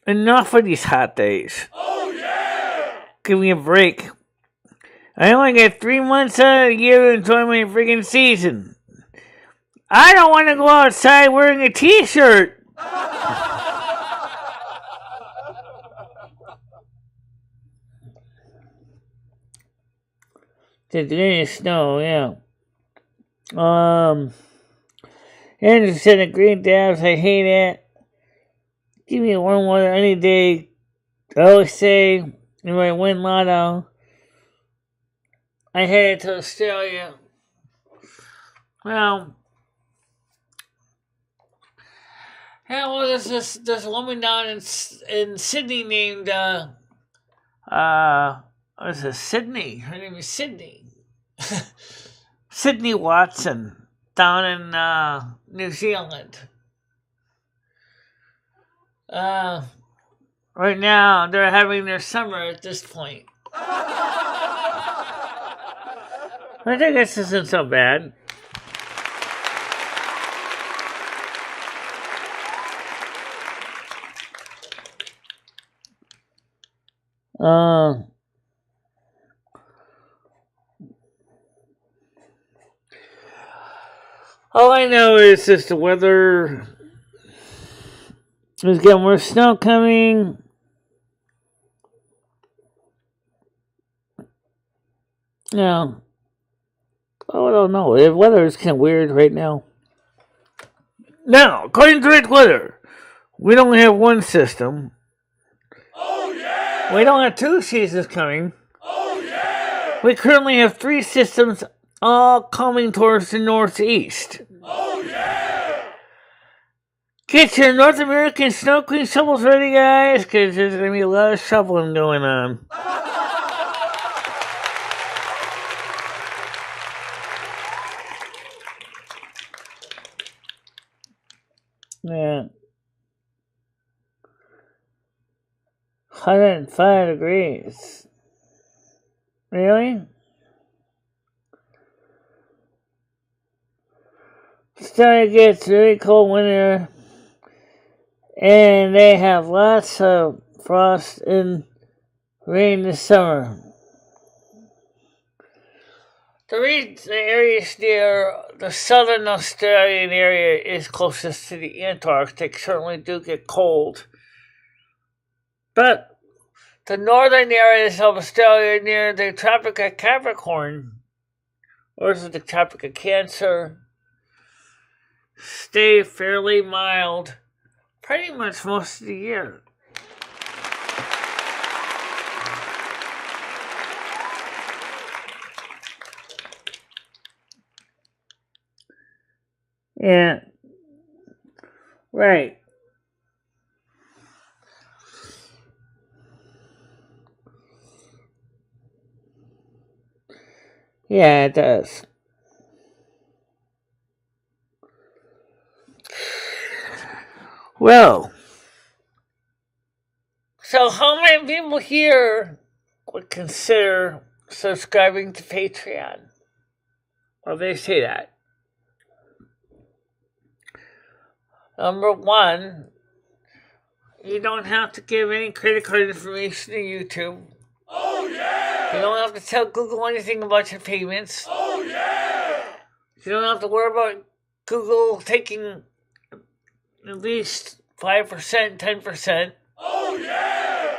Enough of these hot days. Oh yeah! Give me a break. I only get 3 months out of the year to enjoy my freaking season. I don't want to go outside wearing a t-shirt. Today is snow, yeah. Andrew said a great dabs, I hate it. Give me warm water any day. I always say, if I win lotto, I headed to Australia. Well, yeah, well, there's a woman down in Sydney named, what is it, Sydney? Her name is Sydney. Sydney Watson, down in New Zealand. Right now, they're having their summer at this point. I think this isn't so bad. All I know is just the weather. There's getting more snow coming. Yeah. Oh, I don't know. The weather is kind of weird right now. Now, according to the weather, we don't have one system. Oh We don't have 2 seasons coming. Oh yeah! We currently have 3 systems all coming towards the northeast. Oh yeah! Get your North American Snow Queen shovels ready, guys, because there's going to be a lot of shoveling going on. Yeah. 105 degrees. Really? Still gets really cold winter, and they have lots of frost and rain this summer. The areas near the southern Australian area is closest to the Antarctic certainly do get cold. But the northern areas of Australia near the Tropic of Capricorn, or is it the Tropic of Cancer, stay fairly mild pretty much most of the year. Yeah. Right. Yeah, it does. Well, so how many people here would consider subscribing to Patreon? Well, they say that. Number 1, you don't have to give any credit card information to YouTube. Oh yeah! You don't have to tell Google anything about your payments. Oh yeah! You don't have to worry about Google taking at least 5%, 10%. Oh yeah!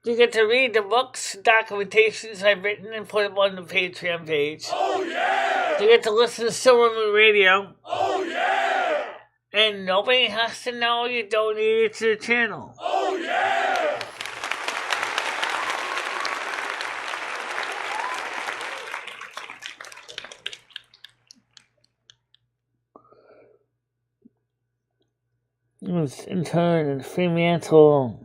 You get to read the books and documentations I've written and put them on the Patreon page. Oh yeah! You get to listen to Silvermoon Radio. Oh yeah! And nobody has to know you donated to the channel. Oh yeah! It was interred in Fremantle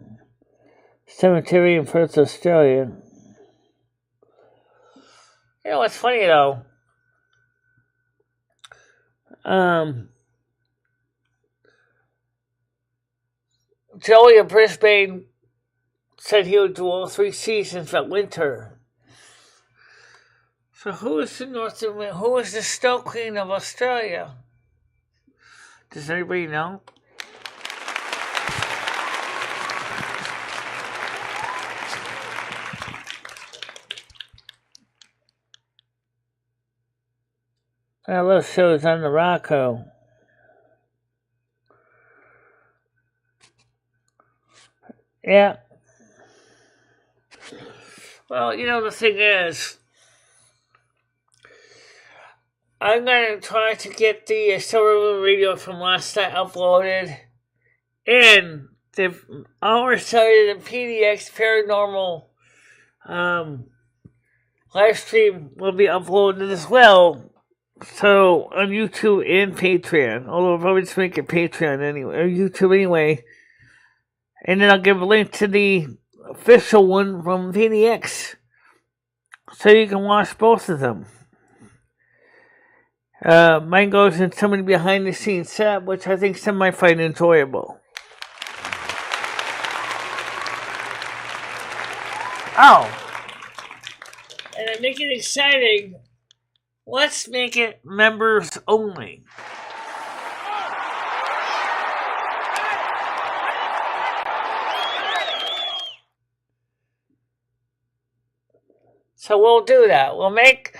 Cemetery in Perth, Australia. You know what's funny though? Joey of Brisbane said he would do all 3 seasons that winter. So who is the Snow Queen of Australia? Does anybody know? I love shows on the Rocco. Yeah. Well, you know, the thing is, I'm going to try to get the Silvermoon Radio from last night uploaded, and our site of the PDX Paranormal live stream will be uploaded as well. So, on YouTube and Patreon, although I'll probably just make it Patreon anyway, or YouTube anyway. And then I'll give a link to the official one from PDX, so you can watch both of them. Mine goes in some of the behind the scenes setup, which I think some might find enjoyable. Oh! And to make it exciting, let's make it members only. So we'll do that. We'll make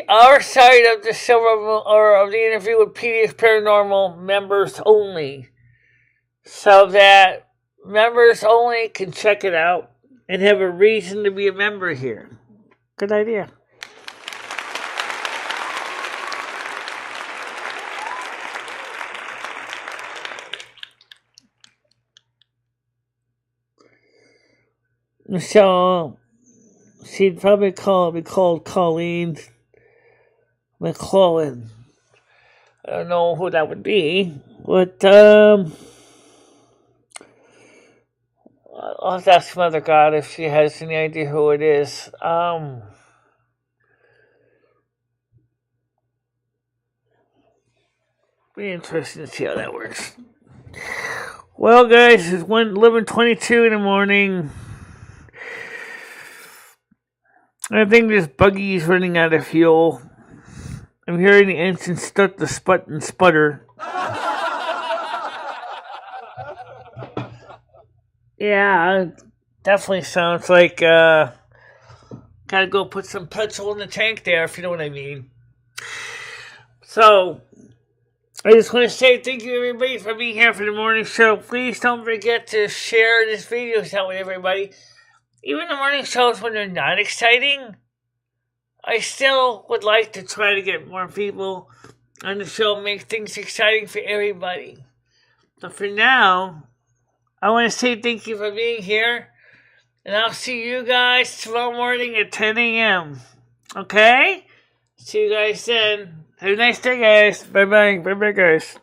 our side of the Silvermoon, or of the interview with PDX Paranormal, members only, so that members only can check it out and have a reason to be a member here. Good idea. So she'd probably be called Colleen McClellan. I don't know who that would be, but I'll have to ask Mother God if she has any idea who it is. Be interesting to see how that works. Well, guys, it's 11:22 in the morning. I think this buggy is running out of fuel. I'm hearing the engine start to sput and sputter. Yeah, it definitely sounds like gotta go put some petrol in the tank there, if you know what I mean. So, I just want to say thank you, everybody, for being here for the morning show. Please don't forget to share this video out with everybody. Even the morning shows when they're not exciting, I still would like to try to get more people on the show, make things exciting for everybody. So for now, I want to say thank you for being here, and I'll see you guys tomorrow morning at 10 a.m. Okay? See you guys then. Have a nice day, guys. Bye-bye. Bye-bye, guys.